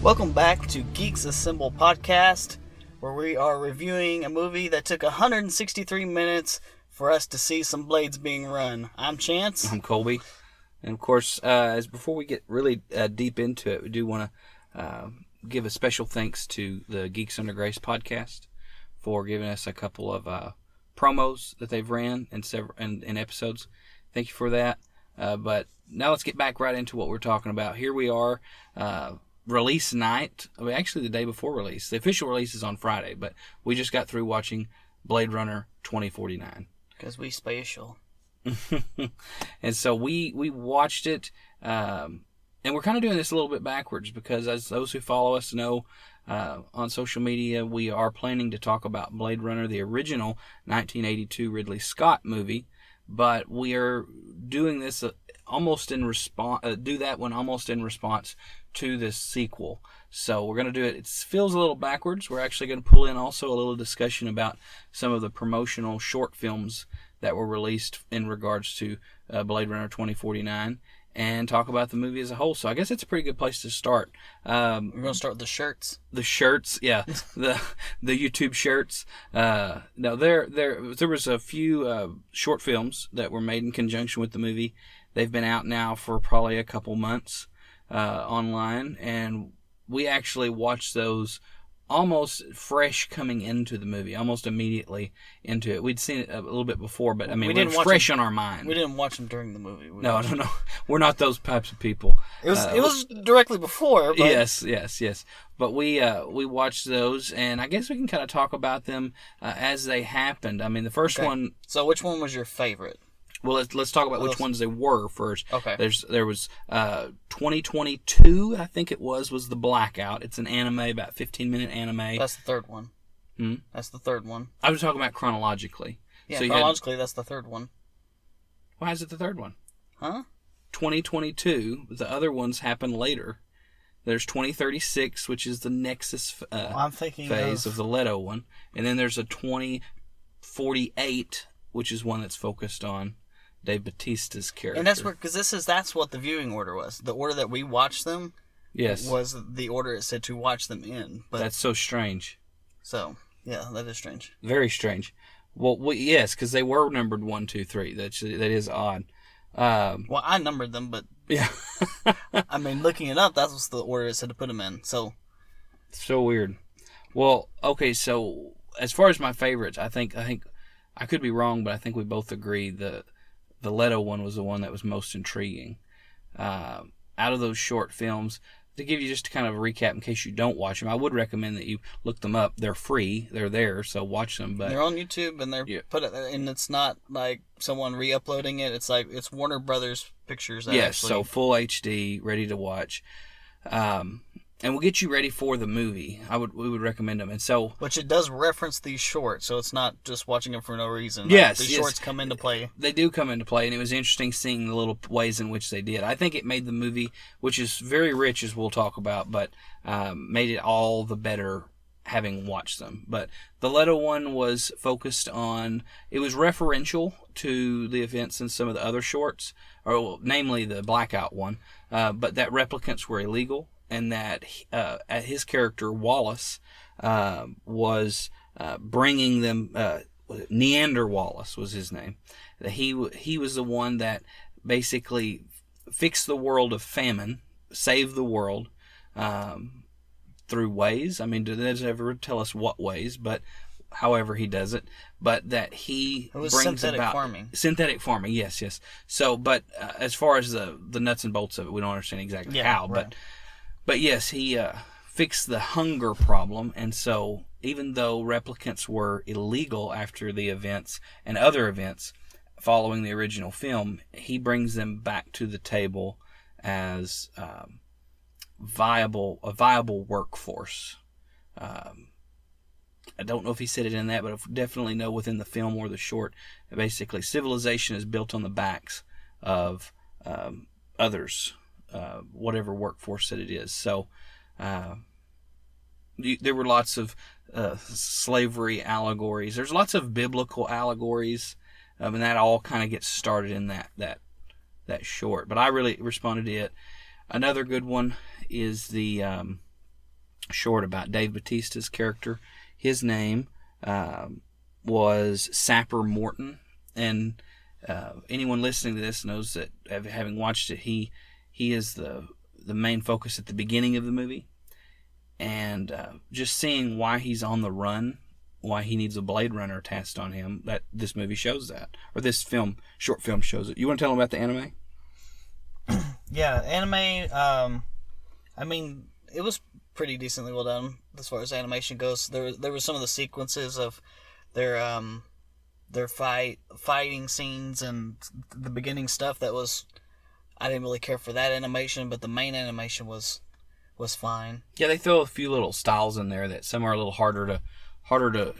Welcome back to Geeks Assemble podcast, where we are reviewing a movie that took 163 minutes for us to see some blades being run. I'm Chance. I'm Colby. And of course, as before we get really deep into it, we do want to give a special thanks to the Geeks Under Grace podcast for giving us a couple of promos that they've ran in episodes. Thank you for that. But now let's get back right into what we're talking about. Here we are. Release night, actually the day before release. The official release is on Friday, but we just got through watching Blade Runner 2049. Because we spatial. And so we watched it, and we're kind of doing this a little bit backwards because as those who follow us know, on social media, we are planning to talk about Blade Runner, the original 1982 Ridley Scott movie, but we are doing this almost in response to this sequel. So we're going to do it. It feels a little backwards. We're actually going to pull in also a little discussion about some of the promotional short films that were released in regards to Blade Runner 2049 and talk about the movie as a whole. So I guess it's a pretty good place to start. We're going to start with the shirts. The shirts, yeah. the YouTube shirts. Now, there was a few short films that were made in conjunction with the movie. They've been out now for probably a couple months online, and we actually watched those almost fresh coming into the movie, almost immediately into it. We'd seen it a little bit before, but I mean, it was fresh on our mind. We didn't watch them during the movie. No. We're not those types of people. It was directly before. But... Yes. But we watched those, and I guess we can kind of talk about them as they happened. I mean, the first one. So, which one was your favorite? Well, let's talk about which ones they were first. Okay. There was 2022, I think it was the Blackout. It's an anime, about 15-minute anime. That's the third one. That's the third one. I was talking about chronologically. Yeah, so chronologically, that's the third one. Why is it the third one? Huh? 2022. The other ones happen later. There's 2036, which is the Nexus phase of the Leto one. And then there's a 2048, which is one that's focused on Dave Bautista's character. And that's that's what the viewing order was. The order that we watched them was the order it said to watch them in. But that's so strange. So, yeah, that is strange. Very strange. Well, yes, because they were numbered 1, 2, 3. That is odd. Well, I numbered them, but yeah, I mean, looking it up, that's the order it said to put them in. So weird. Well, okay, so as far as my favorites, I think I could be wrong, but I think we both agree the Leto one was the one that was most intriguing. Out of those short films, to give you just kind of a recap in case you don't watch them, I would recommend that you look them up. They're free. They're there, so watch them. But they're on YouTube, and they're put it, and it's not like someone re-uploading it. It's like it's Warner Brothers Pictures. So full HD, ready to watch. And we'll get you ready for the movie. We would recommend them. And so, which it does reference these shorts, so it's not just watching them for no reason. Yes, these shorts come into play. They do come into play, and it was interesting seeing the little ways in which they did. I think it made the movie, which is very rich, as we'll talk about, but made it all the better having watched them. But the Leto one was focused on, it was referential to the events in some of the other shorts, or namely the Blackout one, but that replicants were illegal. And that his character, Wallace, was bringing them... Neander Wallace was his name. He was the one that basically fixed the world of famine, saved the world through ways. I mean, it doesn't ever tell us what ways, but however he does it. But that he brings synthetic about... farming. Synthetic farming, yes. So, but as far as the nuts and bolts of it, we don't understand exactly how, right. But yes, he fixed the hunger problem, and so even though replicants were illegal after the events and other events following the original film, he brings them back to the table as a viable workforce. I don't know if he said it in that, but I definitely know within the film or the short, basically civilization is built on the backs of others. Whatever workforce that it is. So there were lots of slavery allegories. There's lots of biblical allegories, and that all kind of gets started in that short. But I really responded to it. Another good one is the short about Dave Bautista's character. His name was Sapper Morton, and anyone listening to this knows that, having watched it, he is the main focus at the beginning of the movie, and just seeing why he's on the run, why he needs a Blade Runner attached on him. That this movie shows that, or this short film shows it. You want to tell them about the anime? Yeah, anime. I mean, it was pretty decently well done as far as animation goes. There were some of the sequences of their fighting scenes and the beginning stuff that was, I didn't really care for that animation, but the main animation was fine. Yeah, they throw a few little styles in there that some are a little harder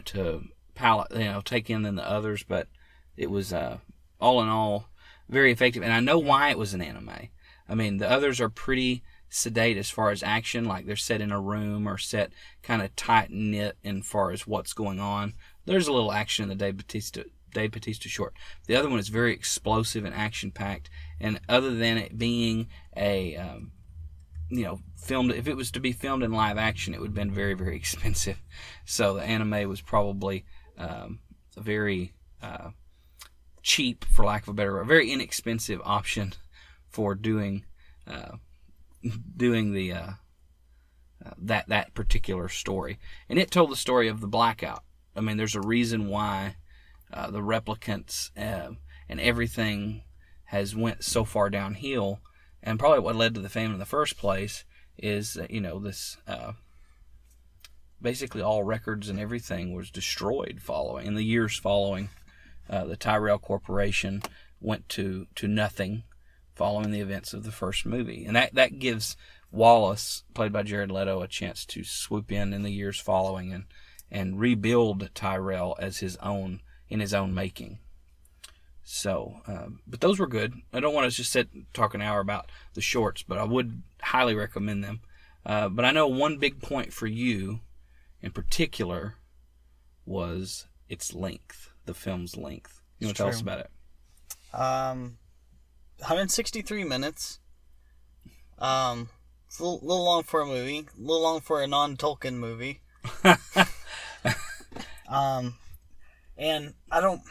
to palate, take in than the others, but it was all in all very effective. And I know why it was an anime. I mean, the others are pretty sedate as far as action, like they're set in a room or set kind of tight knit in far as what's going on. There's a little action in the Dave Bautista short. The other one is very explosive and action packed, and other than it being a filmed, if it was to be filmed in live action, it would have been very, very expensive. So the anime was probably very cheap, for lack of a better word, a very inexpensive option for doing the that particular story. And it told the story of the blackout. I mean, there's a reason why the replicants and everything has went so far downhill, and probably what led to the fame in the first place is this basically all records and everything was destroyed in the years following. The Tyrell Corporation went to nothing following the events of the first movie, and that gives Wallace, played by Jared Leto, a chance to swoop in the years following and rebuild Tyrell as his own making. So, but those were good. I don't want to just sit and talk an hour about the shorts, but I would highly recommend them. But I know one big point for you in particular was its length, the film's length. You want to tell us about it? 163 minutes. It's a little long for a movie. A little long for a non-Tolkien movie. And I don't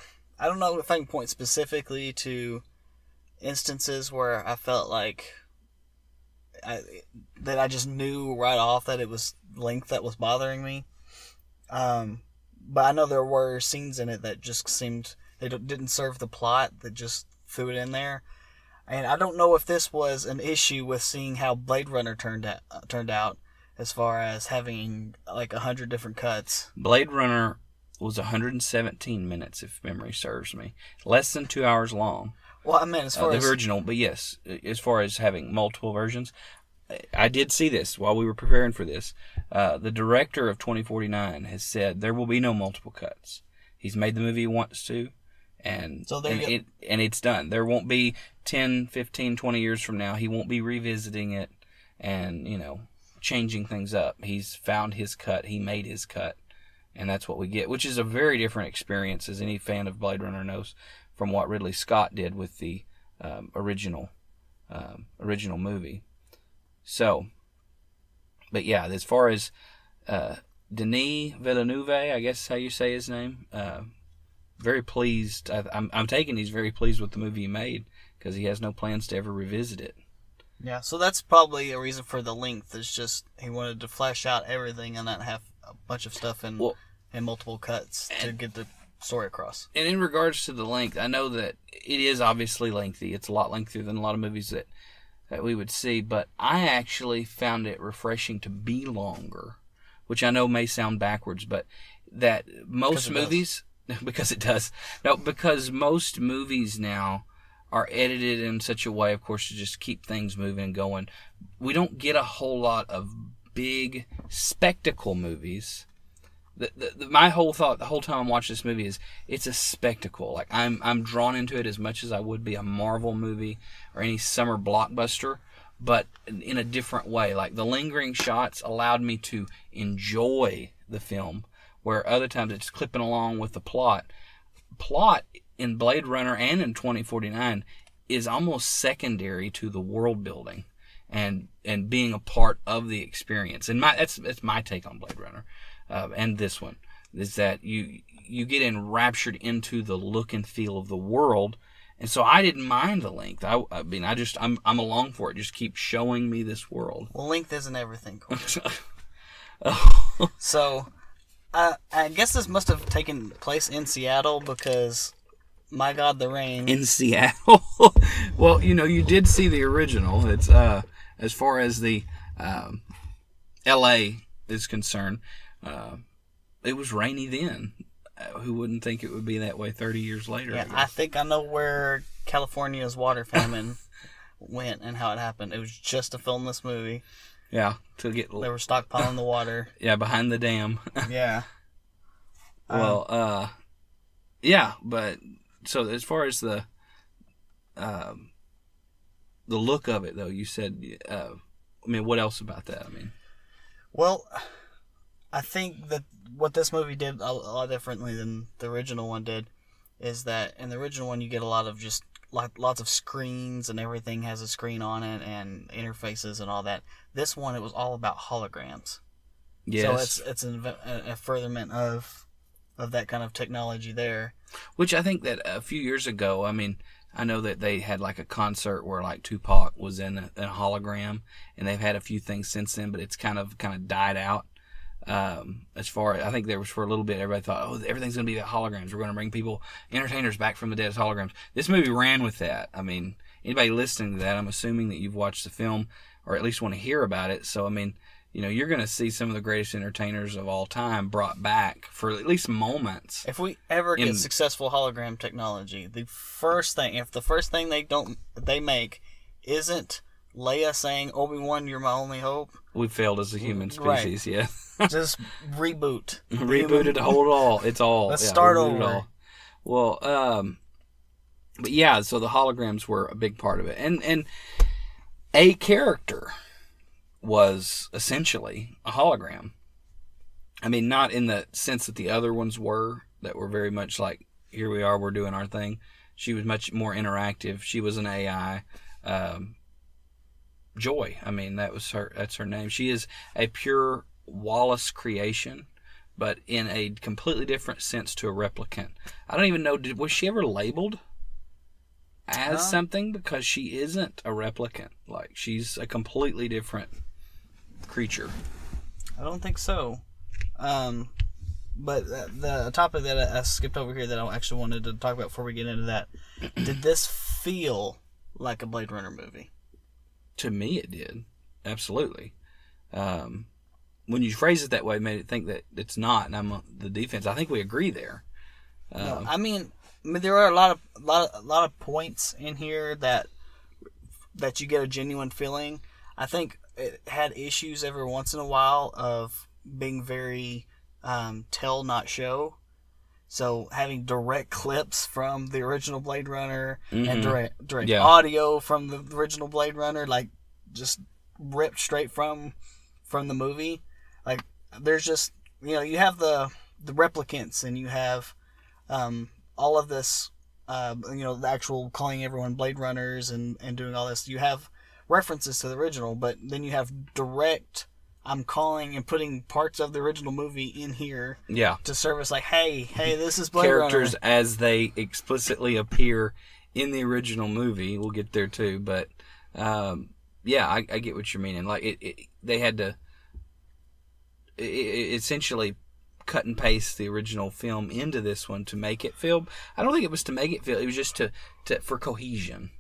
know if I can point specifically to instances where I felt like that I just knew right off that it was length that was bothering me. But I know there were scenes in it that just seemed they didn't serve the plot, that just threw it in there. And I don't know if this was an issue with seeing how Blade Runner turned out as far as having like 100 different cuts. Blade Runner was 117 minutes, if memory serves me. Less than 2 hours long. Well, I mean, as far as the original, but yes, as far as having multiple versions, I did see this while we were preparing for this. The director of 2049 has said there will be no multiple cuts. He's made the movie he wants to, and it's done. There won't be 10, 15, 20 years from now, he won't be revisiting it and, changing things up. He's found his cut. He made his cut. And that's what we get, which is a very different experience, as any fan of Blade Runner knows, from what Ridley Scott did with the original movie. So, but yeah, as far as Denis Villeneuve, I guess how you say his name, very pleased. I'm taking he's very pleased with the movie he made, because he has no plans to ever revisit it. Yeah, so that's probably a reason for the length. It's just he wanted to flesh out everything and not have a bunch of stuff in multiple cuts to get the story across. And in regards to the length, I know that it is obviously lengthy. It's a lot lengthier than a lot of movies that we would see, but I actually found it refreshing to be longer, which I know may sound backwards, but that most movies, because it does. No, because most movies now are edited in such a way, of course, to just keep things moving and going. We don't get a whole lot of big spectacle movies. My whole thought the whole time I'm watching this movie is it's a spectacle. Like I'm drawn into it as much as I would be a Marvel movie or any summer blockbuster, but in a different way. Like the lingering shots allowed me to enjoy the film, where other times it's clipping along with the plot. Plot in Blade Runner and in 2049 is almost secondary to the world building. and being a part of the experience. And that's my take on Blade Runner, and this one is that you get enraptured into the look and feel of the world. And so I didn't mind the length. I mean, I'm along for it. Just keep showing me this world. Well, length isn't everything. Oh. So, I guess this must have taken place in Seattle because, my God, the rain. In Seattle? Well, you did see the original. It's as far as the L.A. is concerned, it was rainy then. Who wouldn't think it would be that way 30 years later? Yeah, I think I know where California's water famine went and how it happened. It was just to film this movie. Yeah, to get... They were stockpiling the water. Yeah, behind the dam. Yeah. Well, yeah, but... So as far as the look of it, though, you said... I mean, what else about that? I mean... Well, I think that what this movie did a lot differently than the original one did is that in the original one you get a lot of just lots of screens and everything has a screen on it and interfaces and all that. This one, it was all about holograms. Yes. So it's a furtherment of that kind of technology there. Which I think that a few years ago, I mean, I know that they had like a concert where like Tupac was in a hologram, and they've had a few things since then, but it's kind of died out. As far as I think there was for a little bit, everybody thought, oh, everything's going to be about holograms. We're going to bring entertainers back from the dead as holograms. This movie ran with that. I mean, anybody listening to that, I'm assuming that you've watched the film or at least want to hear about it. So, I mean, you're going to see some of the greatest entertainers of all time brought back for at least moments. If we ever get successful hologram technology, if the first thing they make isn't Leia saying, Obi-Wan, you're my only hope. We failed as a human species, right. Yeah. Just reboot. Rebooted to hold it all. It's all. Let's start over. Well, but yeah, so the holograms were a big part of it. And a character was essentially a hologram. I mean, not in the sense that the other ones were, that were very much like, here we are, we're doing our thing. She was much more interactive. She was an AI. Joy. I mean, that's her name. She is a pure Wallace creation, but in a completely different sense to a replicant. I don't even know, was she ever labeled as something? Because she isn't a replicant. Like, she's a completely different creature. I don't think so. But the topic that I skipped over here that I actually wanted to talk about before we get into that, did this feel like a Blade Runner movie? To me, it did. Absolutely. When you phrase it that way, it made it think that it's not, and I'm on the defense. I think we agree there. No, I mean, there are a lot of points in here that you get a genuine feeling. I think it had issues every once in a while of being very tell not show. So having direct clips from the original Blade Runner and direct audio from the original Blade Runner, like just ripped straight from the movie. Like there's just, you have the replicants and you have all of this, the actual calling everyone Blade Runners and doing all this. You have references to the original, but then you have direct, I'm calling and putting parts of the original movie in here to serve as like, hey, this is Blade characters Runner. As they explicitly appear in the original movie. We'll get there too, but I get what you're meaning. Like they had to essentially cut and paste the original film into this one to make it feel. I don't think it was to make it feel. It was just to for cohesion.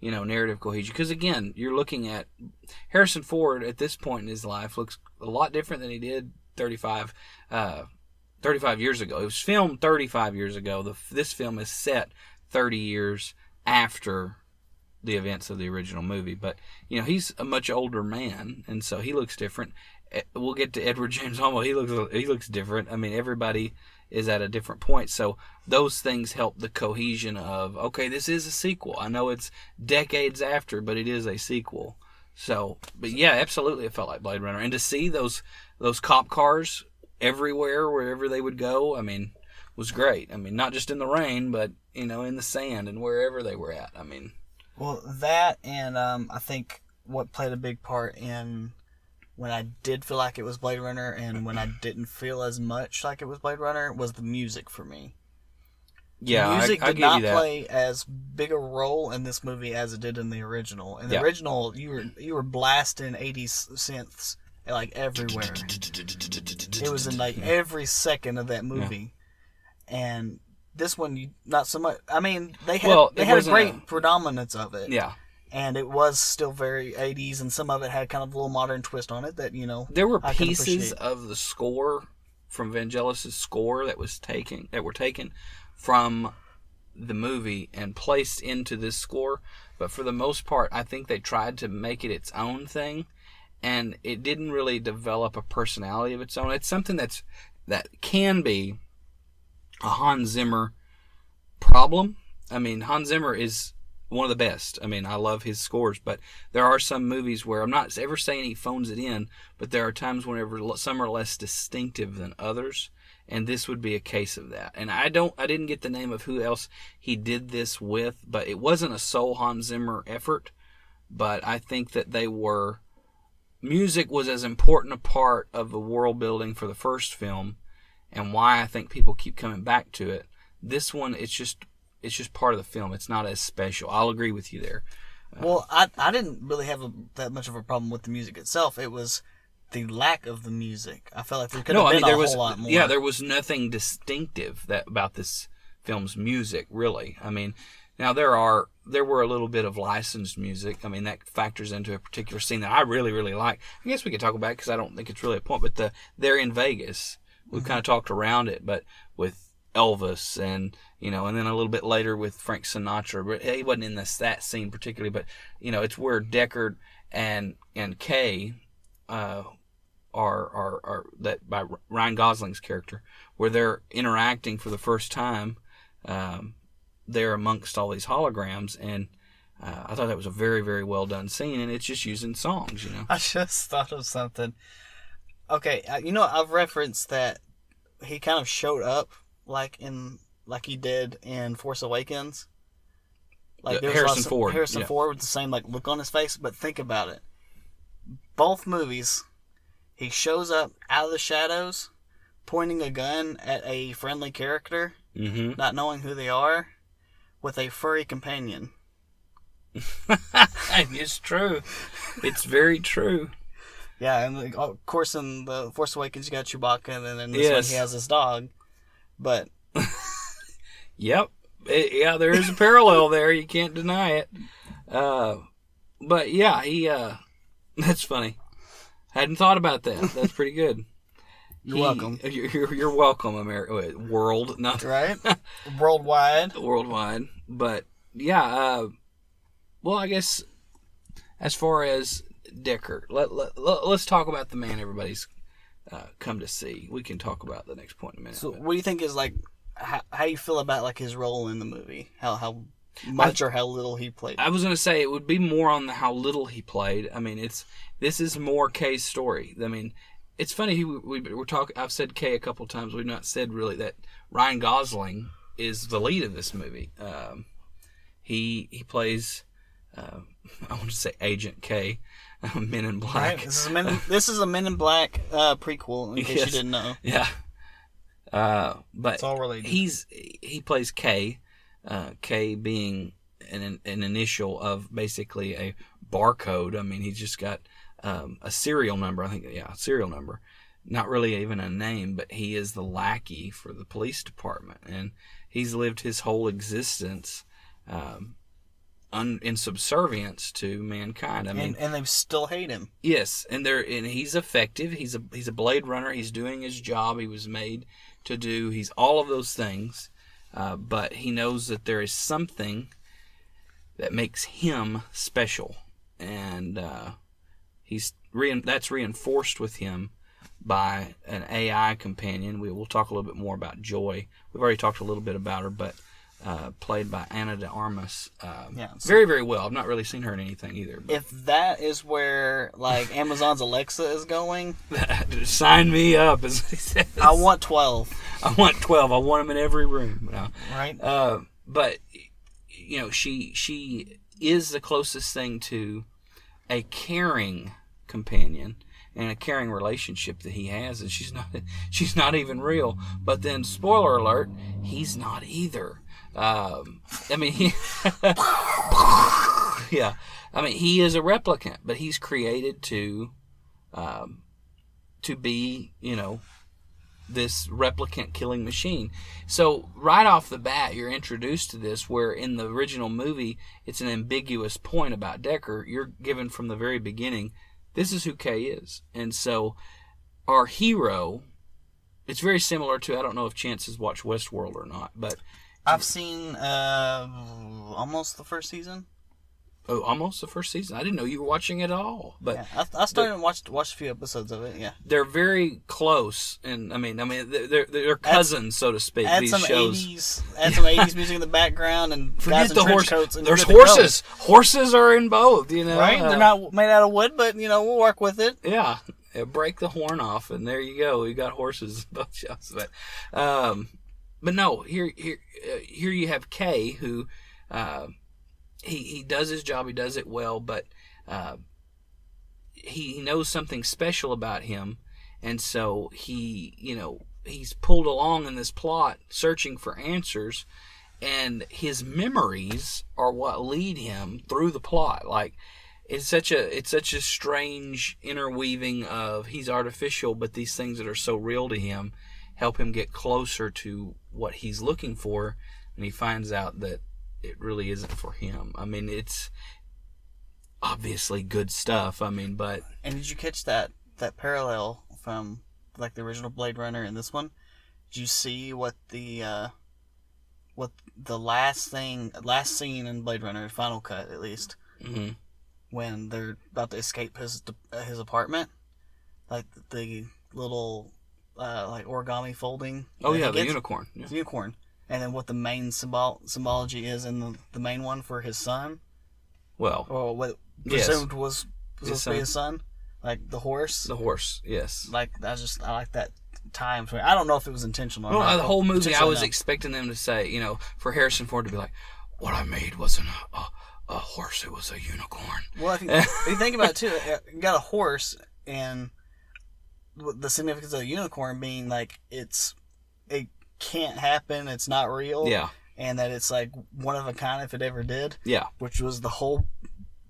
Narrative cohesion. Because again, you're looking at Harrison Ford at this point in his life looks a lot different than he did 35 years ago. It was filmed 35 years ago. This film is set 30 years after the events of the original movie. But, he's a much older man, and so he looks different. We'll get to Edward James Olmos. He looks different. I mean, everybody is at a different point. So those things help the cohesion of, okay, this is a sequel. I know it's decades after, but it is a sequel. So, but yeah, absolutely, it felt like Blade Runner. And to see those cop cars everywhere, wherever they would go, I mean, was great. I mean, not just in the rain, but, in the sand and wherever they were at. I mean, Well, that and I think what played a big part in when I did feel like it was Blade Runner and when I didn't feel as much like it was Blade Runner was the music for me. The Yeah, music I did give you not that. play as big a role in this movie as it did in the original. In the Yeah. original, you were blasting 80s synths like everywhere. It was in like every second of that Yeah. movie. And this one, not so much. I mean, they had Well, they it had a wasn't great predominance of it, yeah. and it was still very 80s, and some of it had kind of a little modern twist on it that There were I can pieces appreciate. of the score from Vangelis' score that were taken from the movie and placed into this score, but for the most part, I think they tried to make it its own thing, and it didn't really develop a personality of its own. It's something that can be a Hans Zimmer problem. I mean, Hans Zimmer is one of the best. I mean, I love his scores, but there are some movies where I'm not ever saying he phones it in, but there are times whenever some are less distinctive than others, and this would be a case of that. And I didn't get the name of who else he did this with, but it wasn't a sole Hans Zimmer effort. But I think that music was as important a part of the world building for the first film, and why I think people keep coming back to it. This one, it's just part of the film. It's not as special. I'll agree with you there. Well, I didn't really have that much of a problem with the music itself. It was the lack of the music. I felt like there could have been a whole lot more. Yeah, there was nothing distinctive about this film's music, really. I mean, now there were a little bit of licensed music. I mean, that factors into a particular scene that I really, really like. I guess we could talk about it because I don't think it's really a point. But they're in Vegas. We've kind of talked around it, but with Elvis and and then a little bit later with Frank Sinatra, but he wasn't in that scene particularly. But it's where Deckard and Kay are that by Ryan Gosling's character, where they're interacting for the first time. They're amongst all these holograms, and I thought that was a very, very well done scene, and it's just using songs. I just thought of something. Okay, I've referenced that he kind of showed up like he did in Force Awakens. Like there was Harrison Ford. Harrison Yeah. Ford with the same like look on his face. But think about it. Both movies, he shows up out of the shadows, pointing a gun at a friendly character, not knowing who they are, with a furry companion. It's true. It's very true. Yeah, and of course in the Force Awakens you got Chewbacca, and then in this Yes. one he has his dog. But Yep. Yeah, there is a parallel there. You can't deny it. But yeah, he. That's funny. Hadn't thought about that. That's pretty good. you're welcome. You're welcome, America. World, not Right? Worldwide. worldwide. But yeah. Well, I guess as far as Deckard, let's talk about the man everybody's come to see. We can talk about the next point in a minute. So what do you think is like how you feel about like his role in the movie? How much or how little he played? I was going to say it would be more on how little he played. I mean, this is more Kay's story. I mean, it's funny. We're talking. I've said Kay a couple times. We've not said really that Ryan Gosling is the lead of this movie. He plays. I want to say Agent K, Men in Black. Right? This is a Men in Black prequel. In case Yes. you didn't know. Yeah. But It's all related. he plays K. K being an initial of basically a barcode. I mean, he's just got a serial number. I think, a serial number. Not really even a name, but he is the lackey for the police department, and he's lived his whole existence in subservience to mankind. I mean, and they still hate him. yes, and he's effective. He's a Blade Runner. He's doing his job. He was made to do. He's all of those things. But he knows that there is something that makes him special, and that's reinforced with him by an AI companion. We will talk a little bit more about Joy. We've already talked a little bit about her, but played by Ana de Armas. Very, very well. I've not really seen her in anything either. But. If that is where like Amazon's Alexa is going, Sign me up, as he says. I want 12. I want 12. I want them in every room. No. Right? But she is the closest thing to a caring companion and a caring relationship that he has, and she's not even real. But then, spoiler alert, he's not either. I mean, yeah, I mean, he is a replicant, but he's created to be, this replicant killing machine. So right off the bat, you're introduced to this, where in the original movie, it's an ambiguous point about Deckard. You're given from the very beginning, this is who Kay is. And so our hero, it's very similar to, I don't know if Chance has watched Westworld or not, but I've seen almost the first season. Oh, almost the first season. I didn't know you were watching it all. But yeah, I started and watched a few episodes of it. Yeah, they're very close, and I mean, they're cousins, so to speak. Add these some shows. Add some 80s music in the background, and forget the horse. Coats, and there's horses. Horses are in both. Right? They're not made out of wood, but we'll work with it. Yeah, break the horn off, and there you go. We got horses in both shows. But no, here you have Kay, who. He does his job, he does it well, but he knows something special about him, and so he's pulled along in this plot searching for answers, and his memories are what lead him through the plot. Like, it's such a strange interweaving of, he's artificial, but these things that are so real to him help him get closer to what he's looking for, and he finds out that it really isn't for him. I mean, it's obviously good stuff. I mean, but... And did you catch that parallel from, like, the original Blade Runner and this one? Did you see what the last scene in Blade Runner, Final Cut at least, mm-hmm. when they're about to escape his apartment? Like, the little, like, origami folding. Oh, yeah, the unicorn. Yeah. The unicorn. And then what the main symbology is in the main one for his son. Well, or what presumed was supposed to be his son, like the horse. The horse, yes. Like I like that time. I don't know if it was intentional. Or not, the whole movie, I was expecting them to say, for Harrison Ford to be like, "What I made wasn't a horse; it was a unicorn." Well, if you think about it too, you got a horse, and the significance of a unicorn being like it can't happen, it's not real, yeah, and that it's like one of a kind if it ever did, yeah, which was the whole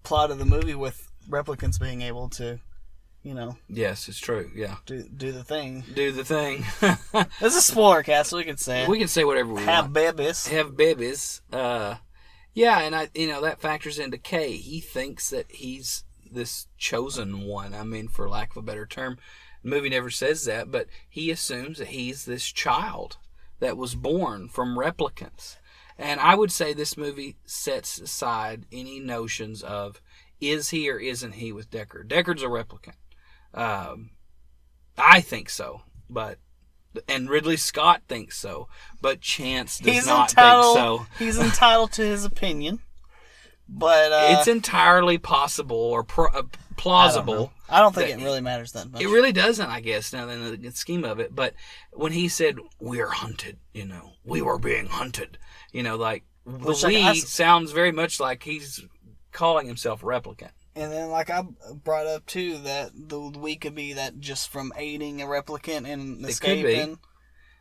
plot of the movie, with replicants being able to, yes, it's true, yeah, do the thing. This is a spoiler cast, so we can say whatever we have want. Have babies. Yeah, and that factors into Kay. He thinks that he's this chosen one. I mean, for lack of a better term, the movie never says that, but he assumes that he's this child that was born from replicants. And I would say this movie sets aside any notions of, is he or isn't he with Deckard? Deckard's a replicant. I think so, and Ridley Scott thinks so, but Chance does not think so. He's entitled to his opinion, but it's entirely possible or plausible. I don't think it really matters that much. It really doesn't, I guess, now in the scheme of it. But when he said, "We're hunted," we were being hunted, like, sounds very much like he's calling himself a replicant. And then, like I brought up too, that the we could be that just from aiding a replicant and escaping.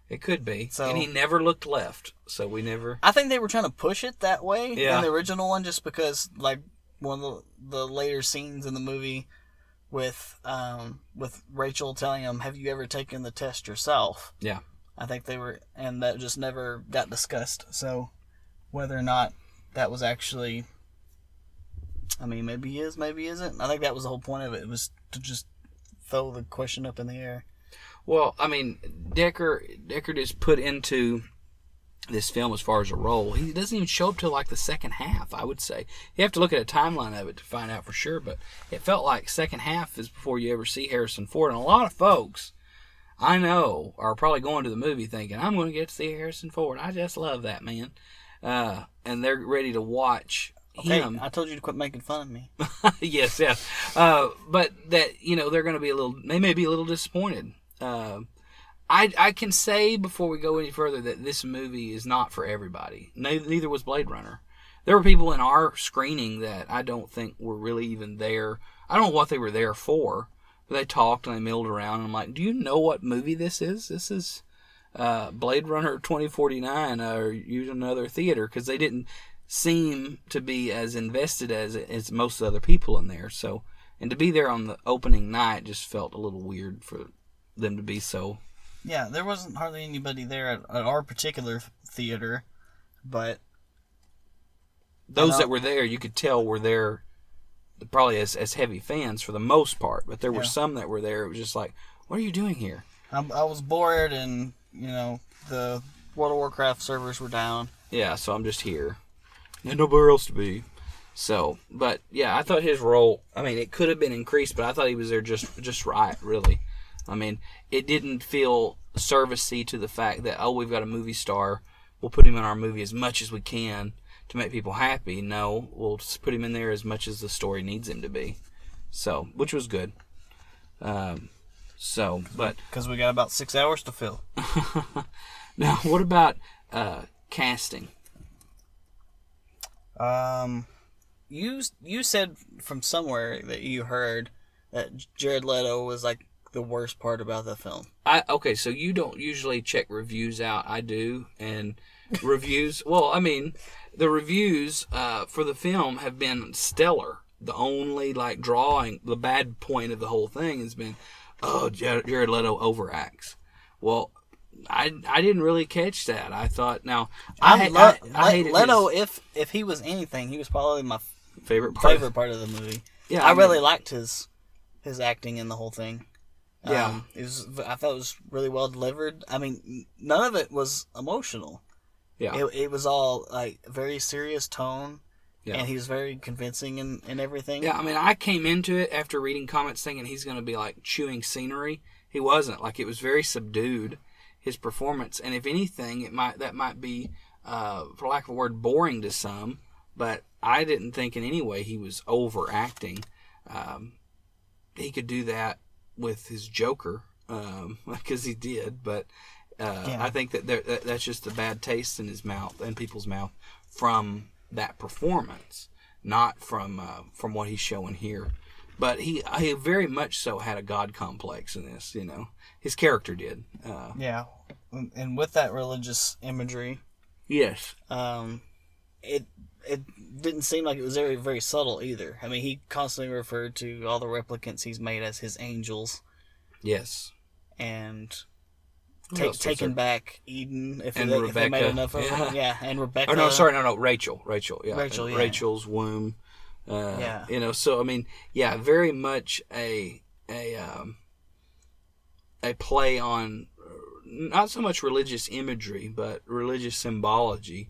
It could be. So, and he never looked left, so we never... I think they were trying to push it that way in the original one, just because, like, one of the later scenes in the movie with Rachel telling him, "Have you ever taken the test yourself?" Yeah. I think they were... And that just never got discussed. So, whether or not that was actually... I mean, maybe he is, maybe he isn't. I think that was the whole point of it. It was to just throw the question up in the air. Well, I mean, Deckard is put into this film as far as a role. He doesn't even show up till like the second half, I would say. You have to look at a timeline of it to find out for sure, but it felt like second half is before you ever see Harrison Ford. And a lot of folks I know are probably going to the movie thinking, I'm going to get to see Harrison Ford. I just love that man. And they're ready to watch him. I told you to quit making fun of me. yes. But that, they're going to be they may be a little disappointed. I can say before we go any further that this movie is not for everybody. Neither was Blade Runner. There were people in our screening that I don't think were really even there. I don't know what they were there for, but they talked and they milled around. And I'm like, do you know what movie this is? This is Blade Runner 2049 or use another theater, because they didn't seem to be as invested as most other people in there. So, and to be there on the opening night just felt a little weird for them to be so. Yeah, there wasn't hardly anybody there at our particular theater, but those that were there, you could tell were there probably as heavy fans for the most part, but there were some that were there. It was just like, what are you doing here? I was bored, and the World of Warcraft servers were down. Yeah, so I'm just here. And nowhere else to be. So, but yeah, I thought his role, I mean, it could have been increased, but I thought he was there just right, really. I mean, it didn't feel servicey to the fact that, oh, we've got a movie star, we'll put him in our movie as much as we can to make people happy. No, we'll just put him in there as much as the story needs him to be. So, which was good. But because we got about 6 hours to fill. Now, what about casting? You said from somewhere that you heard that Jared Leto was like the worst part about the film. Okay, so you don't usually check reviews out. I do, and reviews. Well, I mean, the reviews for the film have been stellar. The only drawing, the bad point of the whole thing has been, oh, Jared Leto overacts. Well, I didn't really catch that. I thought, now I hated Leto. If he was anything, he was probably my favorite part of the movie. Yeah, I really liked his acting in the whole thing. Yeah, I thought it was really well delivered. I mean, none of it was emotional. Yeah, it was all like very serious tone. Yeah. And he was very convincing in everything. Yeah, I mean, I came into it after reading comments thinking he's going to be like chewing scenery. He wasn't. Like, it was very subdued, his performance. And if anything, that might be, for lack of a word, boring to some. But I didn't think in any way he was overacting. He could do that with his Joker, because he did. But I think that's just a bad taste in his mouth and people's mouth from that performance, not from what he's showing here. But he very much so had a god complex in this. His character did. Yeah, and with that religious imagery, yes, it didn't seem like it was very very subtle either. I mean, he constantly referred to all the replicants he's made as his angels. Yes, and taking back Eden if they made enough of them. Yeah, and Rebecca. Oh, no, Rachel. Yeah, Rachel, yeah. Rachel's womb. So I mean, yeah, very much a play on not so much religious imagery, but religious symbology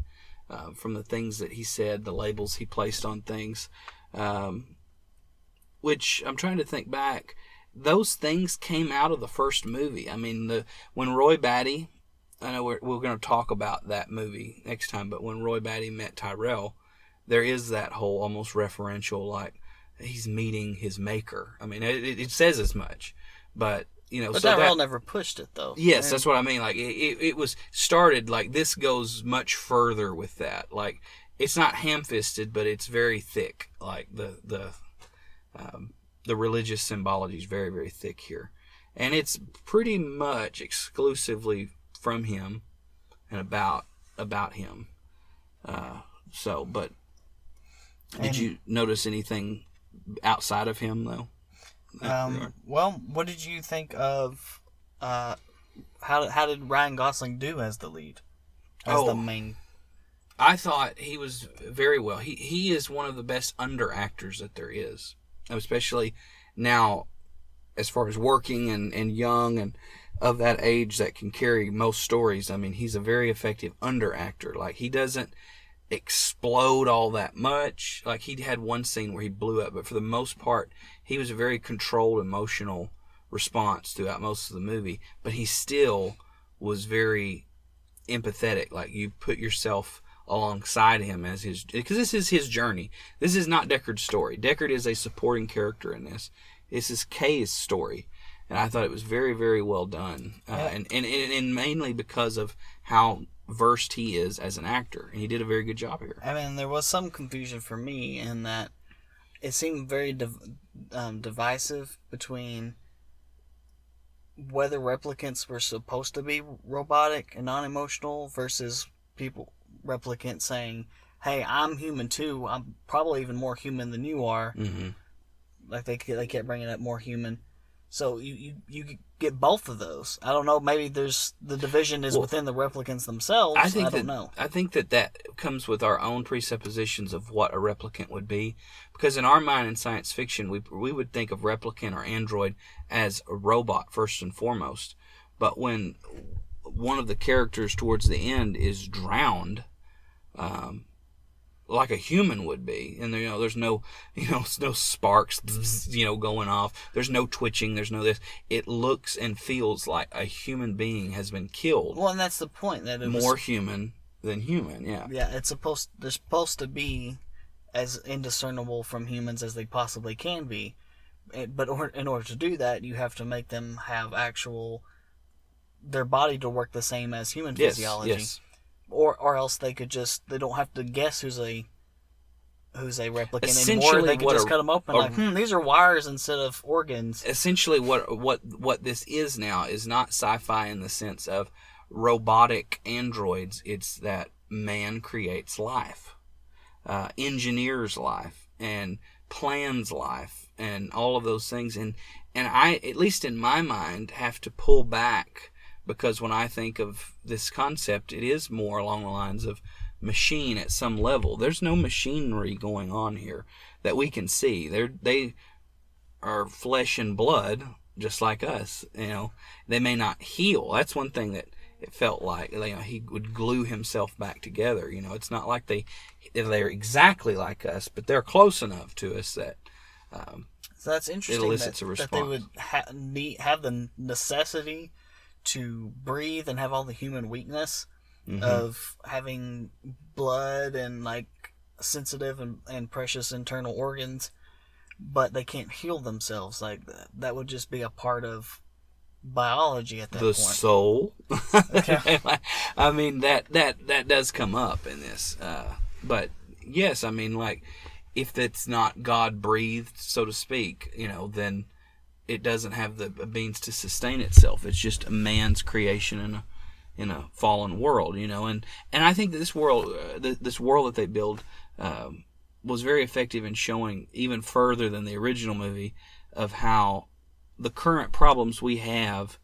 from the things that he said, the labels he placed on things, which I'm trying to think back. Those things came out of the first movie. I mean, when Roy Batty, I know we're going to talk about that movie next time, but when Roy Batty met Tyrell, there is that whole almost referential, like, he's meeting his maker. I mean, it says as much, but, But so Tyrell never pushed it, though. Yes, that's what I mean. Like, it was started, like, this goes much further with that. Like, it's not ham-fisted, but it's very thick. Like, the religious symbology is very, very thick here. And it's pretty much exclusively from him and about him. But did you notice anything outside of him, though? Well, what did you think of how did Ryan Gosling do as the lead? As the main... I thought he was very well. He is one of the best under actors that there is. Especially now, as far as working and young and of that age that can carry most stories. I mean, he's a very effective under actor. Like, he doesn't explode all that much. Like, he had one scene where he blew up, but for the most part, he was a very controlled, emotional response throughout most of the movie. But he still was very empathetic. Like, you put yourself alongside him as because this is his journey. This is not Deckard's story. Deckard is a supporting character in this. This is Kay's story, and I thought it was very, very well done, and mainly because of how versed he is as an actor, and he did a very good job here. I mean, there was some confusion for me in that it seemed very divisive between whether replicants were supposed to be robotic and non-emotional versus replicants saying, "Hey, I'm human too. I'm probably even more human than you are." Mm-hmm. Like they kept bringing up more human. So you get both of those. I don't know. Maybe there's the division is within the replicants themselves. I don't know. I think that comes with our own presuppositions of what a replicant would be, because in our mind in science fiction, we would think of replicant or android as a robot first and foremost. But when one of the characters towards the end is drowned, like a human would be, and there's no sparks going off, there's no twitching, there's no this, it looks and feels like a human being has been killed. Well, and that's the point, that more human than human. They're supposed to be as indiscernible from humans as they possibly can be, but in order to do that, you have to make them have their body to work the same as human physiology. Yes. Or else they don't have to guess who's a replicant anymore. They can just cut them open these are wires instead of organs. Essentially, what this is now is not sci-fi in the sense of robotic androids. It's that man creates life, engineers life, and plans life, and all of those things. And I, at least in my mind, have to pull back, because when I think of this concept, it is more along the lines of machine at some level. There's no machinery going on here that we can see. They are flesh and blood, just like us. They may not heal. That's one thing that it felt like. He would glue himself back together. It's not like they're exactly like us, but they're close enough to us that. So that's interesting. It elicits a response. That they would have the necessity to breathe and have all the human weakness of having blood and like sensitive and precious internal organs, but they can't heal themselves. Like that would just be a part of biology at that point. The soul. Okay. I mean that does come up in this, but yes, I mean, like, if it's not God breathed, so to speak, then it doesn't have the means to sustain itself. It's just a man's creation in a fallen world, and I think that this world that they build was very effective in showing even further than the original movie of how the current problems we have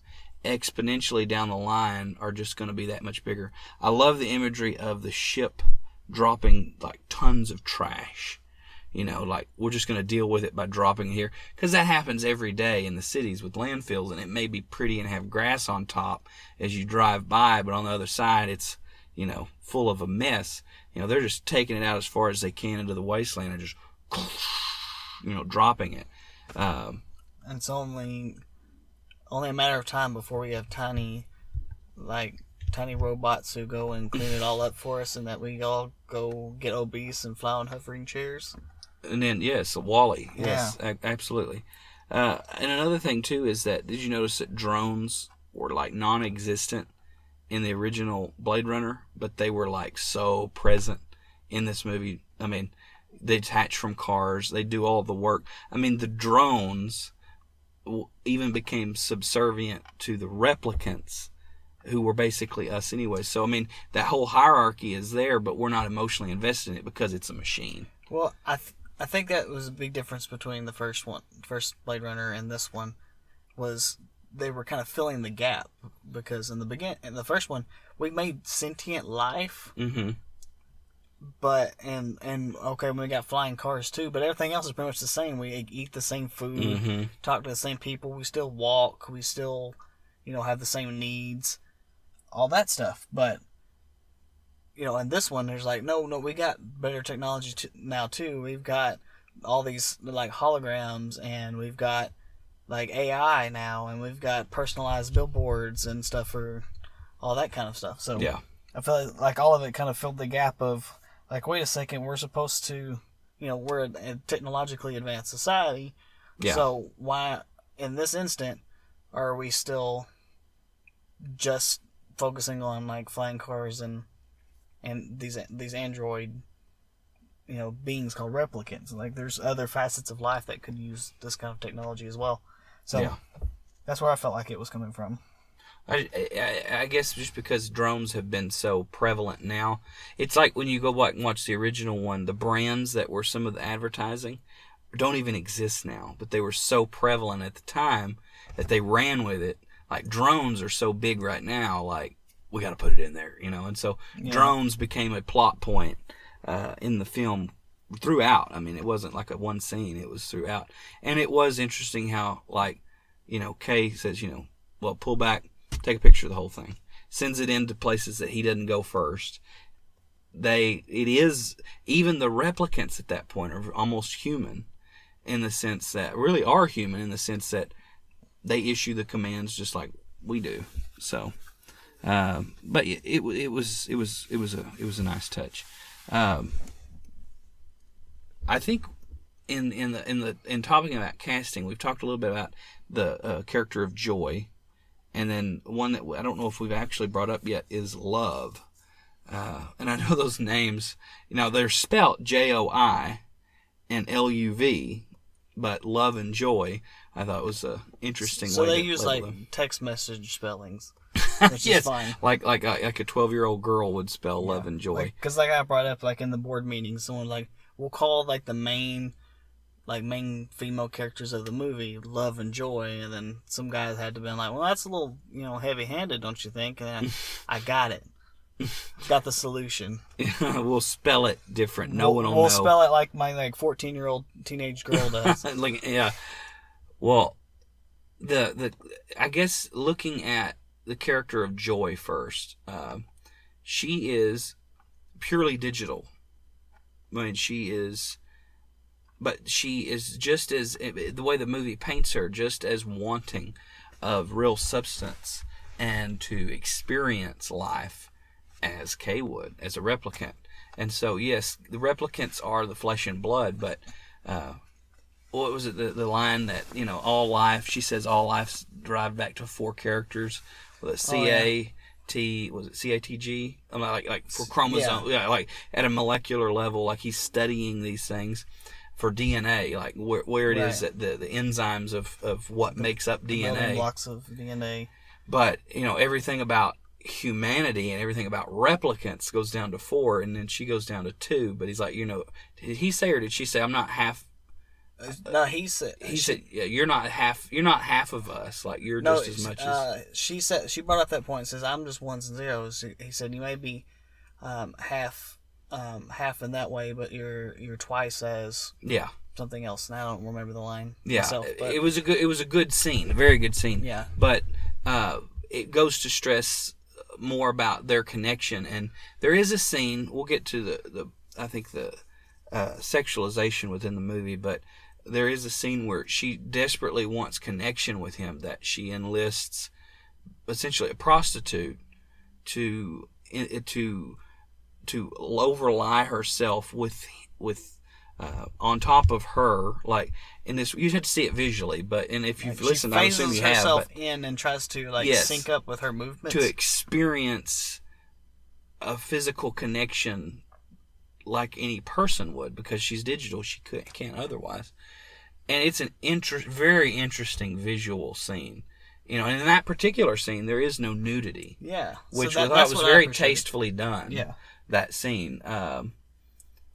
exponentially down the line are just going to be that much bigger. I love the imagery of the ship dropping like tons of trash. Like, we're just going to deal with it by dropping it here. Because that happens every day in the cities with landfills, and it may be pretty and have grass on top as you drive by, but on the other side, it's, full of a mess. They're just taking it out as far as they can into the wasteland and just, dropping it. And it's only a matter of time before we have tiny robots who go and clean it all up for us, and that we all go get obese and fly on hovering chairs. And then, yes, Wall-E. Yes, yeah. Absolutely. And another thing, too, is that, did you notice that drones were, like, non-existent in the original Blade Runner, but they were, like, so present in this movie? I mean, they detach from cars. They do all the work. I mean, the drones even became subservient to the replicants, who were basically us anyway. So, I mean, that whole hierarchy is there, but we're not emotionally invested in it because it's a machine. Well, I think that was a big difference between the first Blade Runner, and this one, was they were kind of filling the gap, because in the first one, we made sentient life, but and okay, we got flying cars too, but everything else is pretty much the same. We eat the same food, talk to the same people, we still walk, we still, have the same needs, all that stuff, but. In this one, there's like, no, we got better technology now too. We've got all these like holograms, and we've got like AI now, and we've got personalized billboards and stuff for all that kind of stuff. So yeah, I feel like all of it kind of filled the gap of like, wait a second, we're supposed to, we're a technologically advanced society. Yeah. So why, in this instant, are we still just focusing on like flying cars and these android beings called replicants. Like there's other facets of life that could use this kind of technology as well. So Yeah. that's where I felt like it was coming from. I guess just because drones have been so prevalent now, it's like when you go back and watch the original one, the brands that were some of the advertising don't even exist now, but they were so prevalent at the time that they ran with it. Like drones are so big right now, like we got to put it in there, and so drones became a plot point in the film throughout. I mean, it wasn't like a one scene; it was throughout, and it was interesting how, like, Kay says, well, pull back, take a picture of the whole thing, sends it into places that he doesn't go first. It is even the replicants at that point are almost human, in the sense that really are human in the sense that they issue the commands just like we do. So, but it was a nice touch. I think in talking about casting, we've talked a little bit about the character of Joy, and then one that I don't know if we've actually brought up yet is Love. And I know those names, they're spelt Joi and Luv, but Love and Joy, I thought was a interesting. So way they to use label like them. text message spellings, which Yes, is fine. like a 12-year-old girl would spell Love and Joy. Because like I brought up like in the board meeting, someone like we'll call like the main female characters of the movie Love and Joy, and then some guys had to be like, well, that's a little heavy-handed, don't you think? And then I got it. Got the solution. We'll spell it different. No one will know. We'll spell it like my 14-year-old teenage girl does. Yeah. Well, I guess looking at the character of Joy first, she is purely digital. I mean, she is just as, the way the movie paints her, just as wanting of real substance and to experience life as Kay would, as a replicant. And so, yes, the replicants are the flesh and blood, but what was it, the line that, all life, she says all life's derived back to four characters, with a C-A-T, was it C-A-T-G? I mean, like for chromosome, like at a molecular level, like he's studying these things for DNA, like where it is that the enzymes of what makes up DNA. Building blocks of DNA. But, everything about humanity and everything about replicants goes down to 4, and then she goes down to 2. But he's like, did he say or did she say, I'm not half? No, he said. Yeah, you're not half of us. Like you're just as much as. She said, she brought up that point and says, I'm just ones and zeros. He said, you may be half in that way, but you're twice as something else. And I don't remember the line myself. But it was a good scene, a very good scene. Yeah. But it goes to stress more about their connection, and there is a scene. We'll get to the sexualization within the movie, but there is a scene where she desperately wants connection with him, that she enlists essentially a prostitute to overlie herself with on top of her, like in this. You have to see it visually, and if you've listened, I assume you have. She phases herself in and tries to sync up with her movements to experience a physical connection like any person would, because she's digital. She can't otherwise. And it's an very interesting visual scene. And in that particular scene, there is no nudity. Yeah. Which I thought was very tastefully done. Yeah. That scene.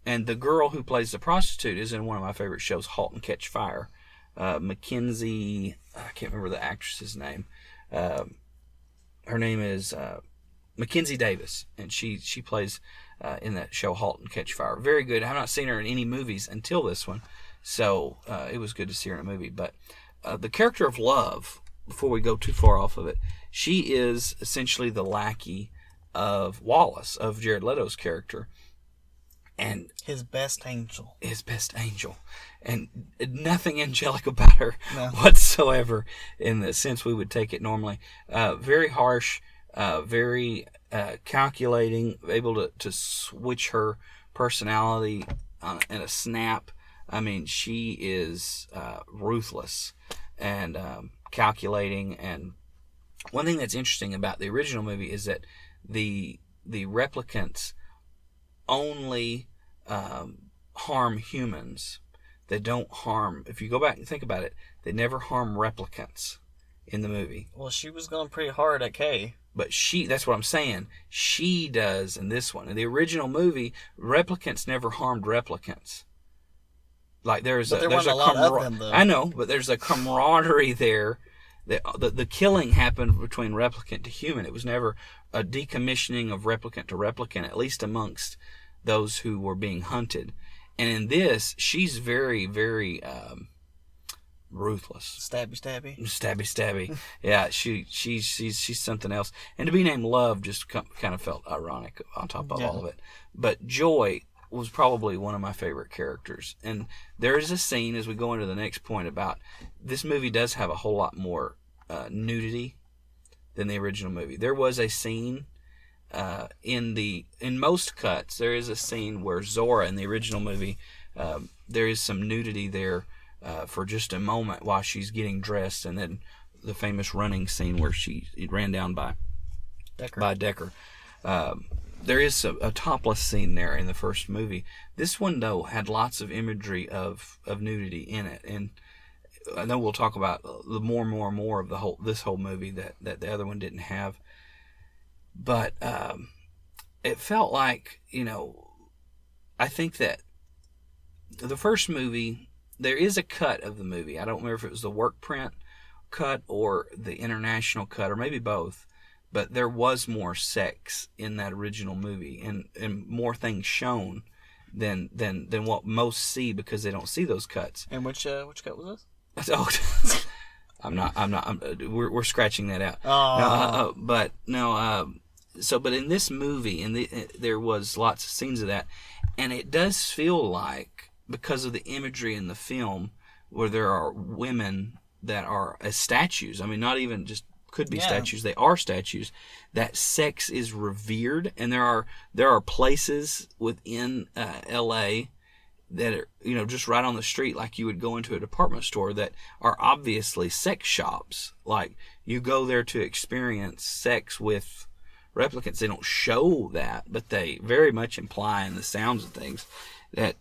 And the girl who plays the prostitute is in one of my favorite shows, *Halt and Catch Fire*. Mackenzie, I can't remember the actress's name. Her name is Mackenzie Davis, and she plays in that show *Halt and Catch Fire*. Very good. I've not seen her in any movies until this one, so it was good to see her in a movie. But the character of Love, before we go too far off of it, she is essentially the lackey of Wallace, of Jared Leto's character. And his best angel, and nothing angelic about her whatsoever in the sense we would take it normally. Very harsh, very calculating, able to switch her personality in a snap. I mean, she is ruthless and calculating, and one thing that's interesting about the original movie is that the replicants only harm humans. They don't harm. If you go back and think about it, they never harm replicants in the movie. Well, she was going pretty hard at Kay. But that's what I'm saying. She does in this one. In the original movie, replicants never harmed replicants. Like there's a lot of them, though. I know, but there's a camaraderie there. The killing happened between replicant to human. It was never a decommissioning of replicant to replicant, at least amongst those who were being hunted. And in this, she's very, very ruthless. Stabby. Yeah, she's something else. And to be named Love just kind of felt ironic on top of all of it. But Joy was probably one of my favorite characters. And there is a scene, as we go into the next point, about this movie does have a whole lot more nudity than the original movie. There was a scene in most cuts. There is a scene where Zora in the original movie, there is some nudity there for just a moment while she's getting dressed, and then the famous running scene where she ran down by Decker. There is a topless scene there in the first movie. This one, though, had lots of imagery of nudity in it, and I know we'll talk about the more of this whole movie that the other one didn't have. But it felt like, I think that the first movie, there is a cut of the movie. I don't remember if it was the work print cut or the international cut, or maybe both. But there was more sex in that original movie, and more things shown than what most see, because they don't see those cuts. And which cut was this? Oh, we're scratching that out. Oh. But in this movie, there was lots of scenes of that, and it does feel like, because of the imagery in the film, where there are women that are as statues. I mean, not even just could be statues. They are statues. That sex is revered, and there are places within L.A. that are, just right on the street, like you would go into a department store, that are obviously sex shops. Like, you go there to experience sex with replicants. They don't show that, but they very much imply in the sounds of things that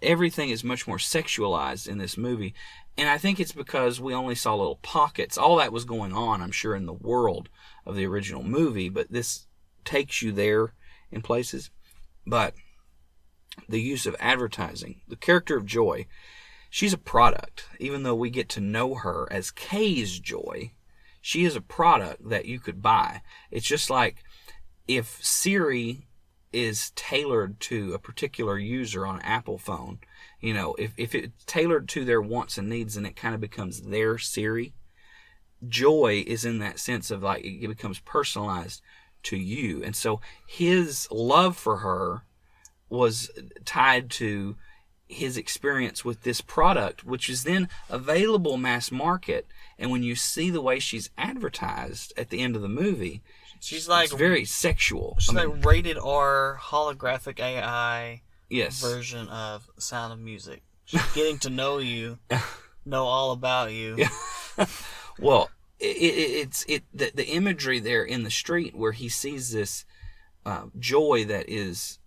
everything is much more sexualized in this movie. And I think it's because we only saw little pockets. All that was going on, I'm sure, in the world of the original movie, but this takes you there in places. But the use of advertising, the character of Joy, she's a product. Even though we get to know her as Kay's Joy, she is a product that you could buy. It's just like if Siri is tailored to a particular user on an Apple phone, if it's tailored to their wants and needs, then it kind of becomes their Siri. Joy is in that sense of, like, it becomes personalized to you. And so his love for her was tied to his experience with this product, which is then available mass market. And when you see the way she's advertised at the end of the movie, she's like, it's very sexual. She's like rated R holographic AI yes. version of Sound of Music. She's getting to know you, know all about you. Yeah. Well, it's the imagery there in the street where he sees this Joy that is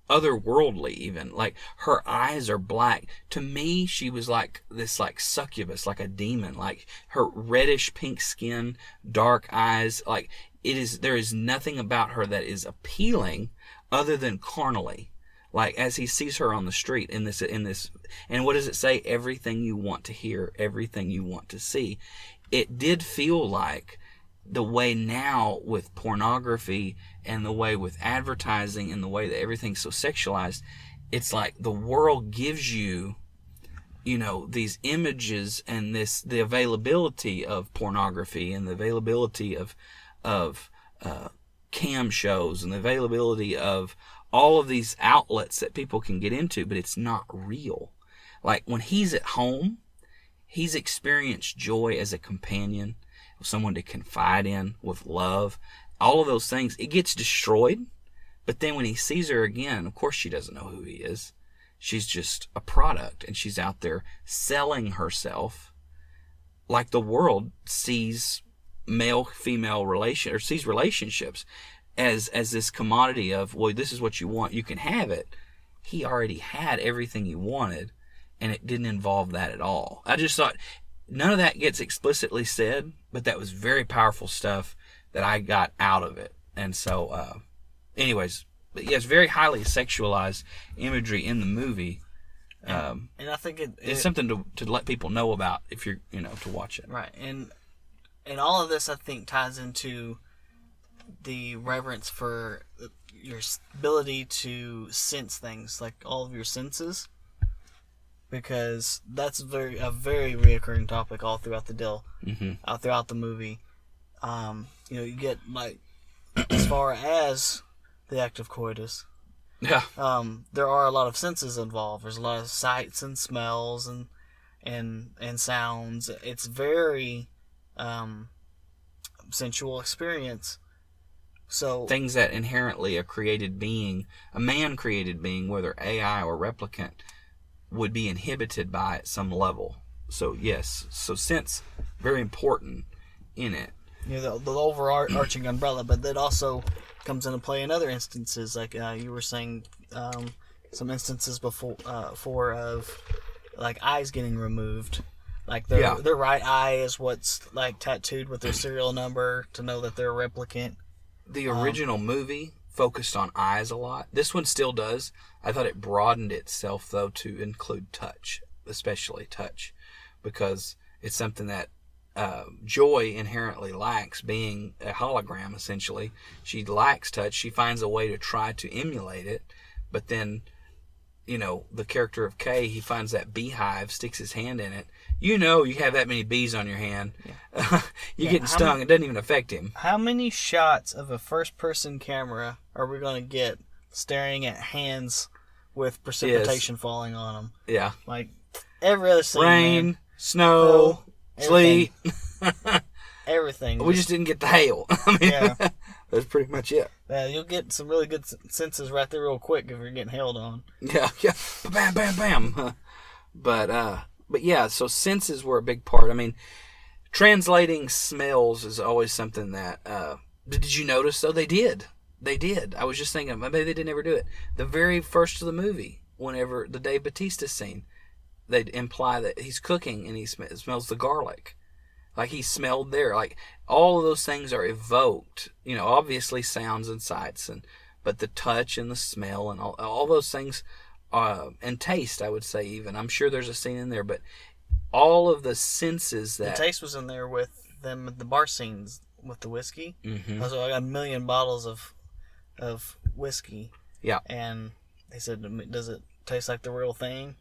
otherworldly, even. Like, her eyes are black. To me, she was like this, like, succubus, like a demon. Like, her reddish pink skin, dark eyes, like, there is nothing about her that is appealing other than carnally. Like, as he sees her on the street in this, and what does it say? Everything you want to hear, everything you want to see. It did feel like the way now with pornography and the way with advertising and the way that everything's so sexualized, it's like the world gives you, these images and the availability of pornography and the availability of cam shows and the availability of all of these outlets that people can get into, but it's not real. Like, when he's at home, he's experienced Joy as a companion, someone to confide in, with love, all of those things. It gets destroyed, but then when he sees her again, of course she doesn't know who he is. She's just a product, and she's out there selling herself like the world sees male-female relation, or sees relationships as this commodity of, well, this is what you want, you can have it. He already had everything he wanted, and it didn't involve that at all. I just thought none of that gets explicitly said, but that was very powerful stuff that I got out of it. And so, anyways, but yes, very highly sexualized imagery in the movie. And I think it's something to let people know about if you're, to watch it. Right. And all of this, I think, ties into the reverence for your ability to sense things, like all of your senses, because that's a very reoccurring topic all throughout the deal, throughout the movie. You get, like, as far as the act of coitus, yeah, there are a lot of senses involved. There's a lot of sights and smells and sounds. It's very sensual experience. So things that inherently a man-created being, whether AI or replicant, would be inhibited by at some level. So yes, sense very important in it. The overarching umbrella, but that also comes into play in other instances, like you were saying, some instances before of like eyes getting removed, like their right eye is what's like tattooed with their serial number to know that they're a replicant. The original movie focused on eyes a lot. This one still does. I thought it broadened itself though to include touch, especially touch, because it's something that Joy inherently lacks, being a hologram essentially. She lacks touch. She finds a way to try to emulate it, but then, the character of Kay, he finds that beehive, sticks his hand in it. You have that many bees on your hand. Yeah. You're getting stung. It doesn't even affect him. How many shots of a first-person camera are we going to get staring at hands with precipitation falling on them? Yeah. Like, every other scene. Rain, snow, sleet. Everything. We just didn't get the hail. Yeah. That's pretty much it. Yeah, you'll get some really good senses right there real quick if you're getting hailed on. Yeah. Bam, bam, bam. But yeah, so senses were a big part. I mean, translating smells is always something that... did you notice, though? They did. I was just thinking, maybe they didn't ever do it. The very first of the movie, whenever the Dave Bautista scene, they'd imply that he's cooking and he smells the garlic. Like he smelled there. Like all of those things are evoked. Obviously sounds and sights, but the touch and the smell and all those things... and taste, I would say even. I'm sure there's a scene in there, but all of the senses that... The taste was in there with them at the bar scenes with the whiskey. Mm-hmm. So I got 1 million bottles of whiskey. Yeah. And they said, does it taste like the real thing?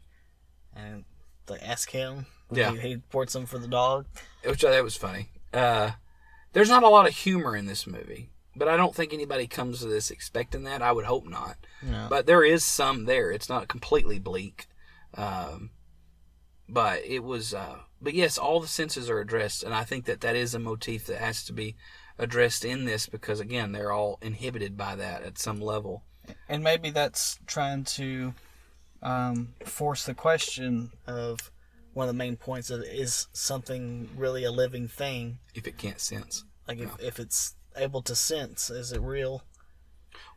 And they asked him. Yeah. He poured some for the dog. Which I thought was funny. There's not a lot of humor in this movie. But I don't think anybody comes to this expecting that. I would hope not. No. But there is some there. It's not completely bleak. But it was... but yes, all the senses are addressed. And I think that is a motif that has to be addressed in this. Because, again, they're all inhibited by that at some level. And maybe that's trying to force the question of... One of the main points of it is something really a living thing. If it can't sense. Like if it's... able to sense, is it real?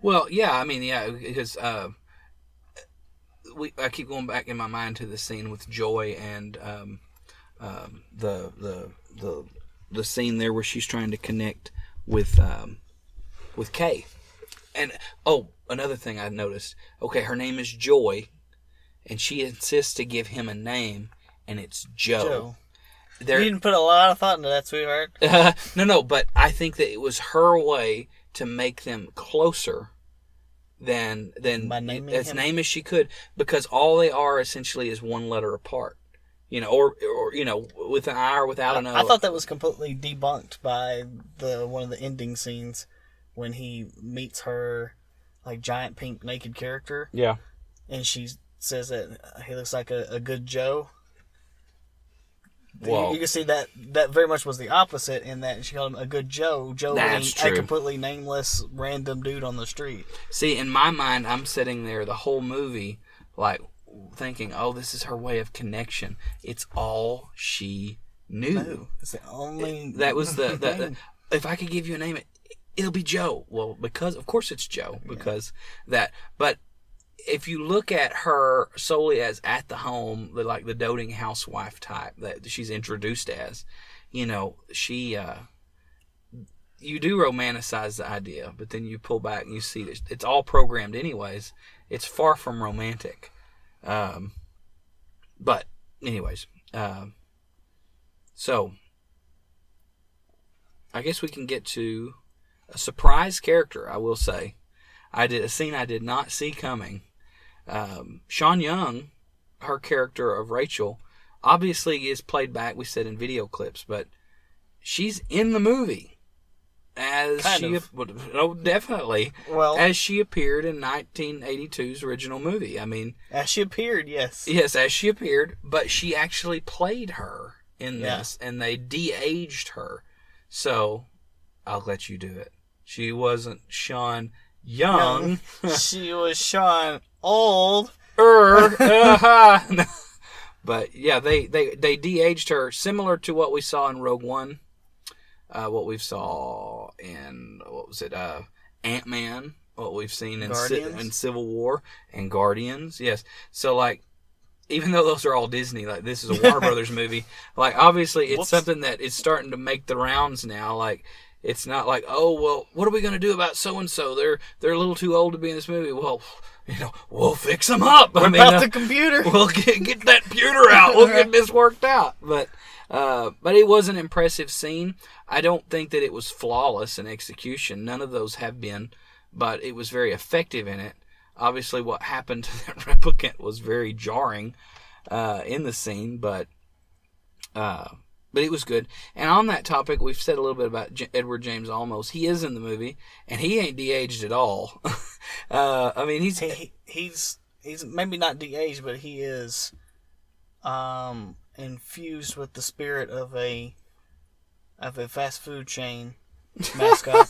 Well, yeah, because I keep going back in my mind to the scene with Joy and the scene there where she's trying to connect with Kay. And another thing I noticed. Okay, her name is Joy, and she insists to give him a name, and it's Joe. You didn't put a lot of thought into that, sweetheart. No, but I think that it was her way to make them closer than by naming as him? name as she could, because all they are essentially is one letter apart. Or with an I or without an O. I thought that was completely debunked by one of the ending scenes when he meets her like giant pink naked character. Yeah. And she says that he looks like a good Joe. Well, you can see that very much was the opposite in that she called him a good Joe. Joe being a completely nameless random dude on the street. See, in my mind, I'm sitting there the whole movie like thinking, oh, this is her way of connection. It's all she No. It's the only. That was the if I could give you a name, it'll be Joe. Well, because of course it's Joe because that. But if you look at her solely as at the home, like the doting housewife type that she's introduced as, she. You do romanticize the idea, but then you pull back and you see that it's all programmed anyways. It's far from romantic. But anyways, so I guess we can get to a surprise character, I will say. I did a scene I did not see coming. Sean Young, her character of Rachel, obviously is played back, we said, in video clips, but she's in the movie. Definitely. Well, as she appeared in 1982's original movie. I mean, as she appeared, yes. Yes, as she appeared, but she actually played her in this, and they de-aged her. So, I'll let you do it. She wasn't Sean Young. She was Sean Old. But yeah, they de-aged her, similar to what we saw in Rogue One. What we saw in, Ant-Man, what we've seen in Civil War, and Guardians, yes. So, like, even though those are all Disney, like, this is a Warner Brothers movie, like, obviously it's something that is starting to make the rounds now, like, it's not like, oh, well, what are we going to do about so-and-so? They're a little too old to be in this movie. Well, we'll fix them up. What about the computer? We'll get that computer out. We'll get this worked out. But it was an impressive scene. I don't think that it was flawless in execution. None of those have been, but it was very effective in it. Obviously, what happened to that replicant was very jarring in the scene, but it was good. And on that topic, we've said a little bit about Edward James Olmos. He is in the movie, and he ain't de-aged at all. I mean, he's maybe not de-aged, but he is infused with the spirit of a fast food chain mascot.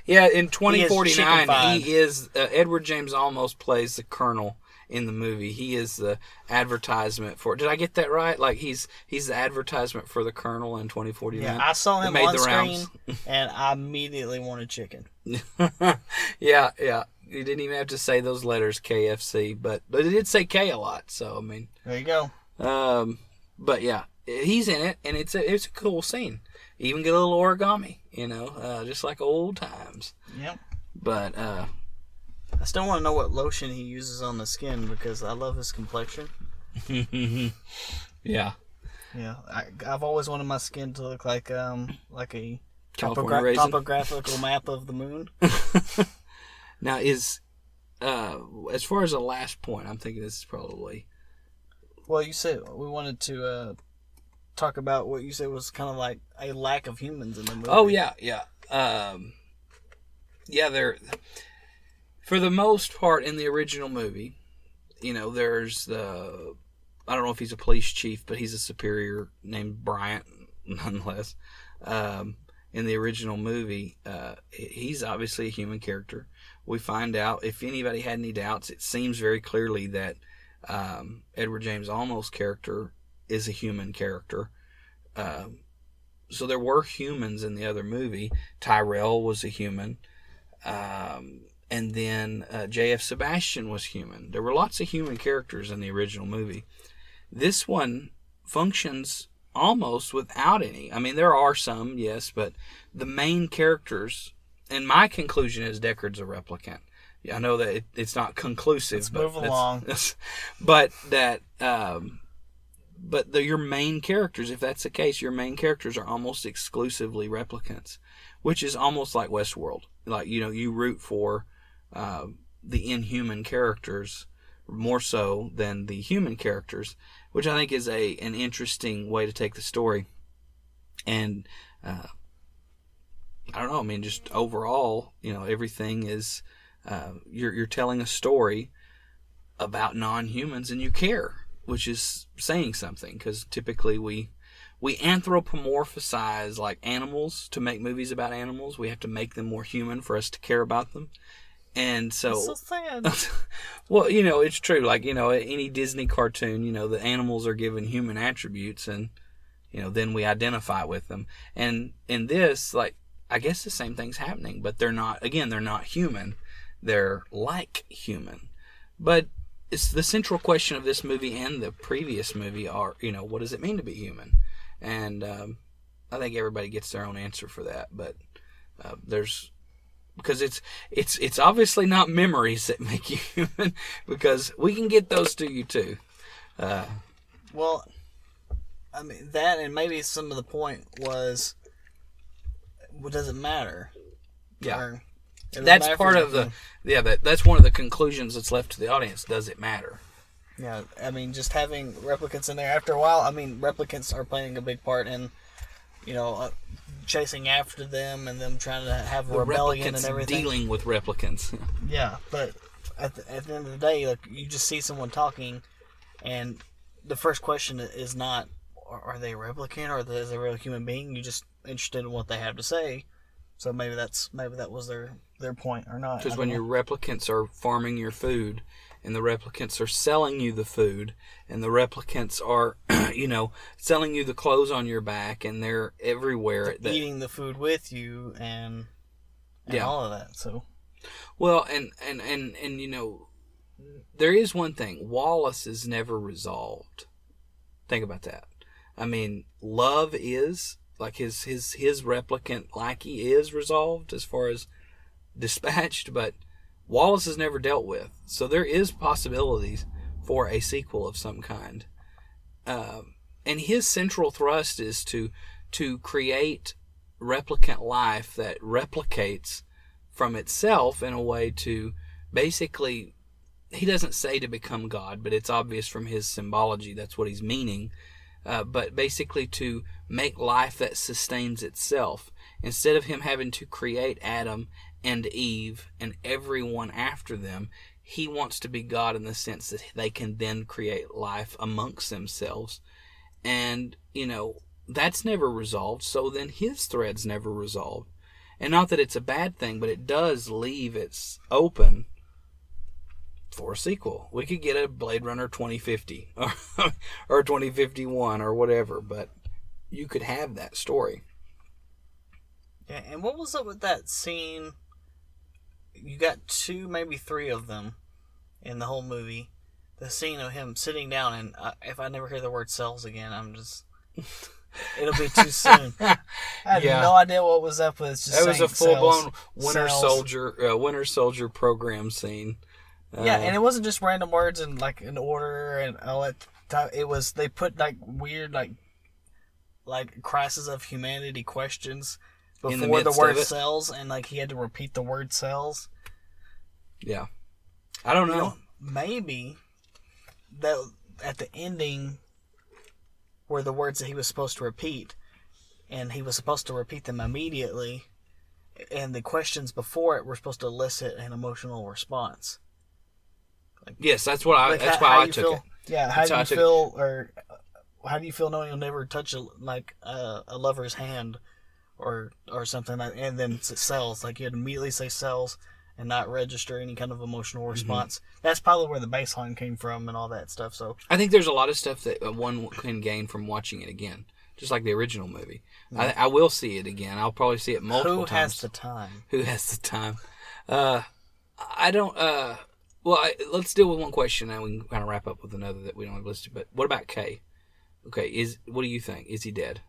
Yeah, in 2049, he is Edward James Olmos plays the Colonel in the movie. He is the advertisement for. Did I get that right? Like he's the advertisement for the Colonel in 2049. Yeah, I saw him on screen, and I immediately wanted chicken. Yeah. You didn't even have to say those letters KFC, but it did say K a lot. So I mean, there you go. But yeah, he's in it, and it's a cool scene. You even get a little origami, just like old times. Yep. But I still want to know what lotion he uses on the skin because I love his complexion. Yeah. Yeah, I've always wanted my skin to look like a topographical map of the moon. Now, as far as the last point, I'm thinking this is probably. Well, you said we wanted to talk about what you said was kind of like a lack of humans in the movie. Oh yeah. They're for the most part in the original movie. There's the. I don't know if he's a police chief, but he's a superior named Bryant, nonetheless. In the original movie, he's obviously a human character. We find out, if anybody had any doubts, it seems very clearly that Edward James Olmos' character is a human character. So there were humans in the other movie. Tyrell was a human. And then J.F. Sebastian was human. There were lots of human characters in the original movie. This one functions almost without any. I mean, there are some, yes, but the main characters, and my conclusion is Deckard's a replicant. I know that it's not conclusive. Let's move along. Your main characters, if that's the case, your main characters are almost exclusively replicants, which is almost like Westworld. Like, you root for the inhuman characters more so than the human characters, which I think is an interesting way to take the story. And I don't know. I mean, just overall, everything is you're telling a story about non-humans, and you care, which is saying something, because typically we anthropomorphize like animals to make movies about animals. We have to make them more human for us to care about them. And so, that's so sad. Well, it's true. Like, any Disney cartoon, the animals are given human attributes, and then we identify with them. And in this, like, I guess the same thing's happening, but they're not human. They're like human. But it's the central question of this movie and the previous movie are, what does it mean to be human? And I think everybody gets their own answer for that. But because it's obviously not memories that make you human, because we can get those to you too. Well, I mean, that, and maybe some of the point was, what does it matter? Yeah. That's part of that's one of the conclusions that's left to the audience. Does it matter? Yeah, I mean, just having replicants in there after a while. I mean, replicants are playing a big part in, chasing after them and them trying to have a rebellion and everything. Dealing with replicants. Yeah, but at the end of the day, like, you just see someone talking, and the first question is not, are they a replicant or is they a real human being? You're just interested in what they have to say. So maybe that was their point or not. Because when your replicants are farming your food, and the replicants are selling you the food, and the replicants are, selling you the clothes on your back, and they're everywhere. They're eating the food with you, and all of that. So, well, and there is one thing: Wallace is never resolved. Think about that. I mean, Love is, like, his replicant lackey is resolved as far as dispatched, but Wallace is never dealt with. So there is possibilities for a sequel of some kind. And his central thrust is to create replicant life that replicates from itself in a way to basically, he doesn't say to become God, but it's obvious from his symbology that's what he's meaning. But basically to make life that sustains itself. Instead of him having to create Adam and Eve and everyone after them, he wants to be God in the sense that they can then create life amongst themselves. And, that's never resolved, so then his thread's never resolved. And not that it's a bad thing, but it does leave it open for a sequel. We could get a Blade Runner 2050 or 2051 or whatever, but you could have that story. Yeah, and what was up with that scene? You got 2, maybe 3 of them in the whole movie. The scene of him sitting down, and if I never hear the word cells again, I'm just... It'll be too soon. I had no idea what was up with it. It was a full-blown Winter Soldier program scene. Yeah, and it wasn't just random words and like in order and all that. It was, they put like weird like crisis of humanity questions before the word cells, and like he had to repeat the word cells. Yeah, I don't know. Maybe that at the ending were the words that he was supposed to repeat, and he was supposed to repeat them immediately, and the questions before it were supposed to elicit an emotional response. Like, yes, that's what I took it. Yeah, how do you feel, or how do you feel knowing you'll never touch a lover's hand, or something like, and then it cells, like you'd immediately say cells and not register any kind of emotional response. Mm-hmm. That's probably where the baseline came from and all that stuff. So I think there's a lot of stuff that one can gain from watching it again, just like the original movie. Mm-hmm. I will see it again. I'll probably see it multiple times. Who has the time? Who has the time? I don't. Well, let's deal with one question, and we can kind of wrap up with another that we don't have listed. But what about Kay? Okay, what do you think? Is he dead?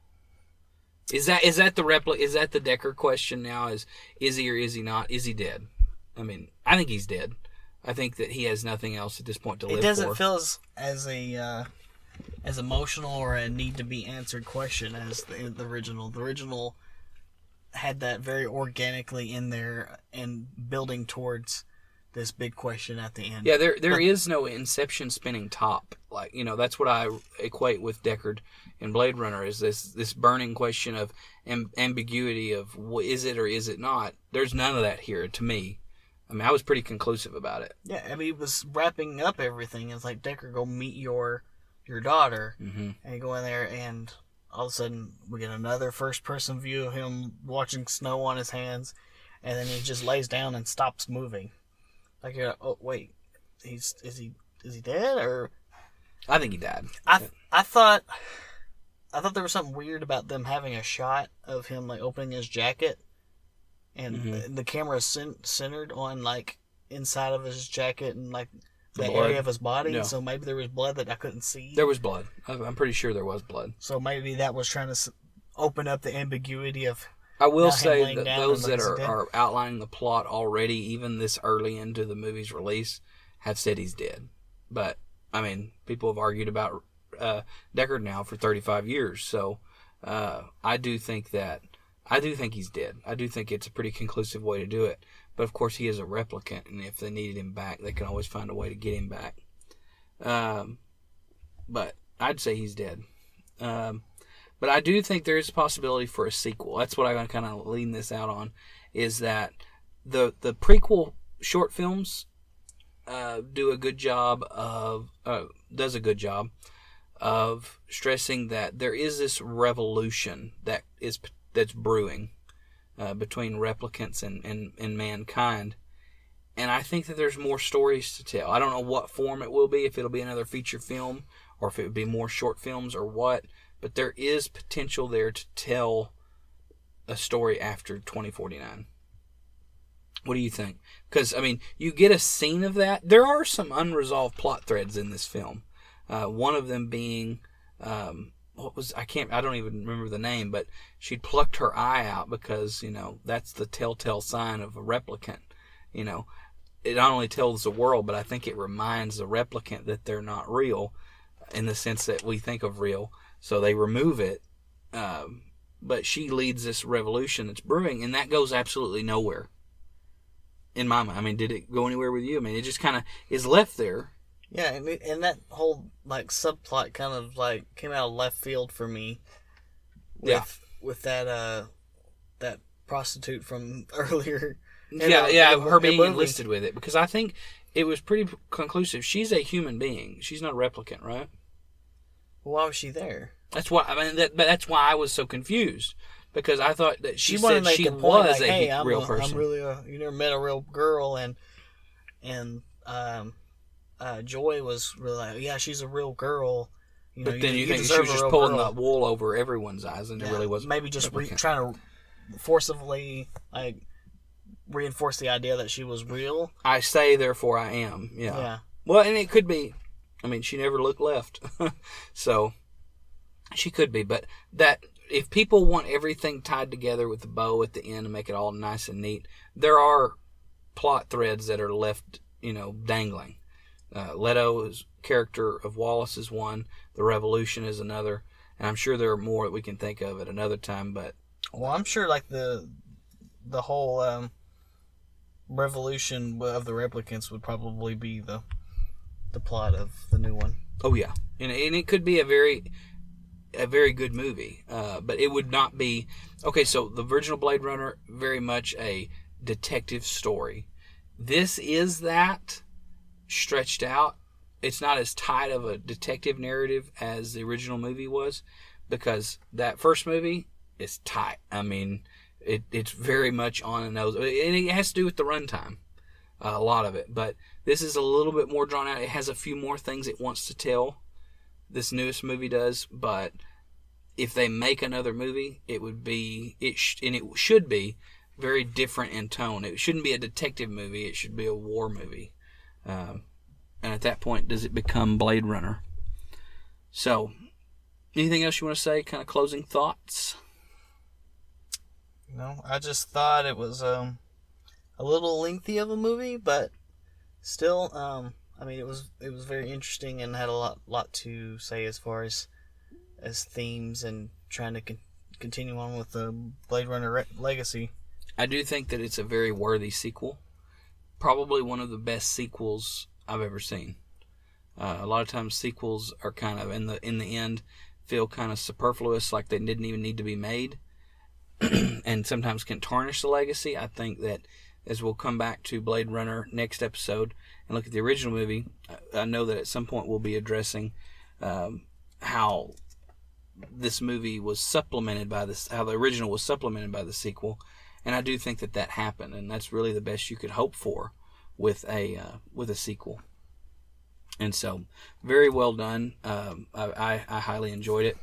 Is that the Deckard question now? Is he or is he not? Is he dead? I mean, I think he's dead. I think that he has nothing else at this point to live for. It doesn't feel as emotional or a need to be answered question as the original. The original had that very organically in there and building towards this big question at the end. Yeah, there is no Inception spinning top. Like, that's what I equate with Deckard in Blade Runner, is this burning question of ambiguity of is it or is it not. There's none of that here to me. I mean, I was pretty conclusive about it. Yeah, I mean, it was wrapping up everything. It's like, Deckard, go meet your daughter. Mm-hmm. And you go in there, and all of a sudden, we get another first-person view of him watching snow on his hands, and then he just lays down and stops moving. Like, you're like, oh, wait, is he dead, or... I think he died. I thought I thought there was something weird about them having a shot of him like opening his jacket, and the camera is centered on like inside of his jacket and like the area of his body. Yeah. So maybe there was blood that I couldn't see. There was blood. I'm pretty sure there was blood. So maybe that was trying to open up the ambiguity of. I will say that those that are outlining the plot already, even this early into the movie's release, have said he's dead. But I mean, people have argued about Deckard now for 35 years, so I do think he's dead. I do think it's a pretty conclusive way to do it. But of course, he is a replicant, and if they needed him back, they can always find a way to get him back. But I'd say he's dead. But I do think there is a possibility for a sequel. That's what I'm going to kind of lean this out on, is that the prequel short films does a good job of stressing that there is this revolution that's brewing between replicants and mankind. And I think that there's more stories to tell. I don't know what form it will be, if it'll be another feature film or if it would be more short films or what. But there is potential there to tell a story after 2049. What do you think? Because, I mean, you get a scene of that. There are some unresolved plot threads in this film. One of them being, I don't even remember the name, but she'd plucked her eye out because, that's the telltale sign of a replicant. It not only tells the world, but I think it reminds the replicant that they're not real in the sense that we think of real. So they remove it, but she leads this revolution that's brewing, and that goes absolutely nowhere. In my mind, I mean, did it go anywhere with you? I mean, it just kind of is left there. Yeah, and that whole like subplot kind of like came out of left field for me. With that that prostitute from earlier. Her being enlisted with it, because I think it was pretty conclusive. She's a human being. She's not a replicant, right? Why was she there? That's why. I mean, that's why I was so confused, because I thought that she said she was like, a real person. I'm really you never met a real girl, and Joy was really like, yeah, she's a real girl. But then you think she was just pulling the wool over everyone's eyes, and it really wasn't. Maybe just trying to forcibly like reinforce the idea that she was real. I say, therefore I am. Yeah. Well, and it could be. I mean, she never looked left. So, she could be. But that, if people want everything tied together with the bow at the end and make it all nice and neat, there are plot threads that are left, dangling. Leto's character of Wallace is one. The Revolution is another. And I'm sure there are more that we can think of at another time. But well, I'm sure like the whole revolution of the replicants would probably be the plot of the new one. Oh yeah, and it could be a very good movie, but it would not be. Okay, so the original Blade Runner, very much a detective story. This is that stretched out. It's not as tight of a detective narrative as the original movie was, because that first movie is tight. I mean, it's very much on the nose, and it has to do with the runtime. A lot of it, but this is a little bit more drawn out. It has a few more things it wants to tell. This newest movie does, but if they make another movie, it should be very different in tone. It shouldn't be a detective movie. It should be a war movie. And at that point, does it become Blade Runner? So, anything else you want to say? Kind of closing thoughts? No, I just thought it was a little lengthy of a movie, but still, I mean, it was very interesting and had a lot to say as far as themes and trying to continue on with the Blade Runner legacy. I do think that it's a very worthy sequel. Probably one of the best sequels I've ever seen. A lot of times sequels are kind of in the end feel kind of superfluous, like they didn't even need to be made, and sometimes can tarnish the legacy. I think that, as we'll come back to Blade Runner next episode and look at the original movie, I know that at some point we'll be addressing how this movie was supplemented by this, how the original was supplemented by the sequel, and I do think that happened, and that's really the best you could hope for with a sequel. And so, very well done. I highly enjoyed it.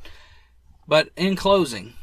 But in closing,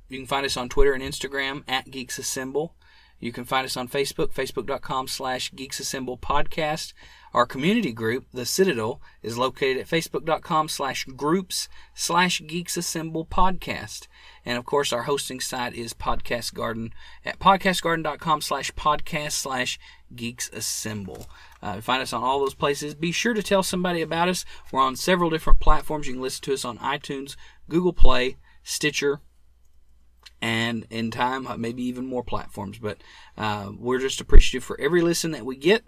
you can find us on Twitter and Instagram at Geeks Assemble. You can find us on Facebook, facebook.com/Geeks Assemble Podcast. Our community group, The Citadel, is located at facebook.com/groups/Geeks Assemble Podcast. And of course, our hosting site is Podcast Garden at podcastgarden.com/podcast/Geeks Assemble. Find us on all those places. Be sure to tell somebody about us. We're on several different platforms. You can listen to us on iTunes, Google Play, Stitcher, and in time, maybe even more platforms. But we're just appreciative for every listen that we get,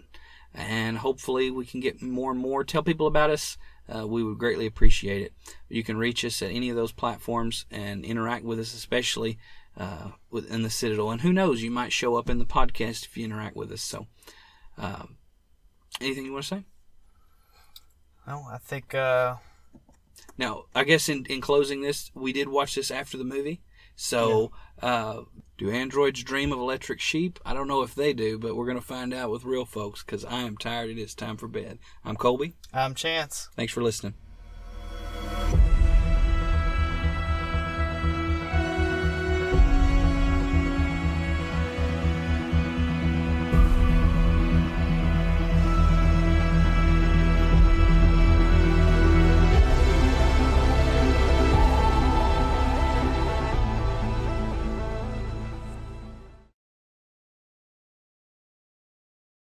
and hopefully we can get more and more. Tell people about us. We would greatly appreciate it. You can reach us at any of those platforms and interact with us, especially within the Citadel. And who knows, you might show up in the podcast if you interact with us. So, anything you want to say? No, I think... Now, I guess in closing this, we did watch this after the movie. So, do androids dream of electric sheep? I don't know if they do, but we're going to find out with real folks, because I am tired. It is time for bed. I'm Colby. I'm Chance. Thanks for listening.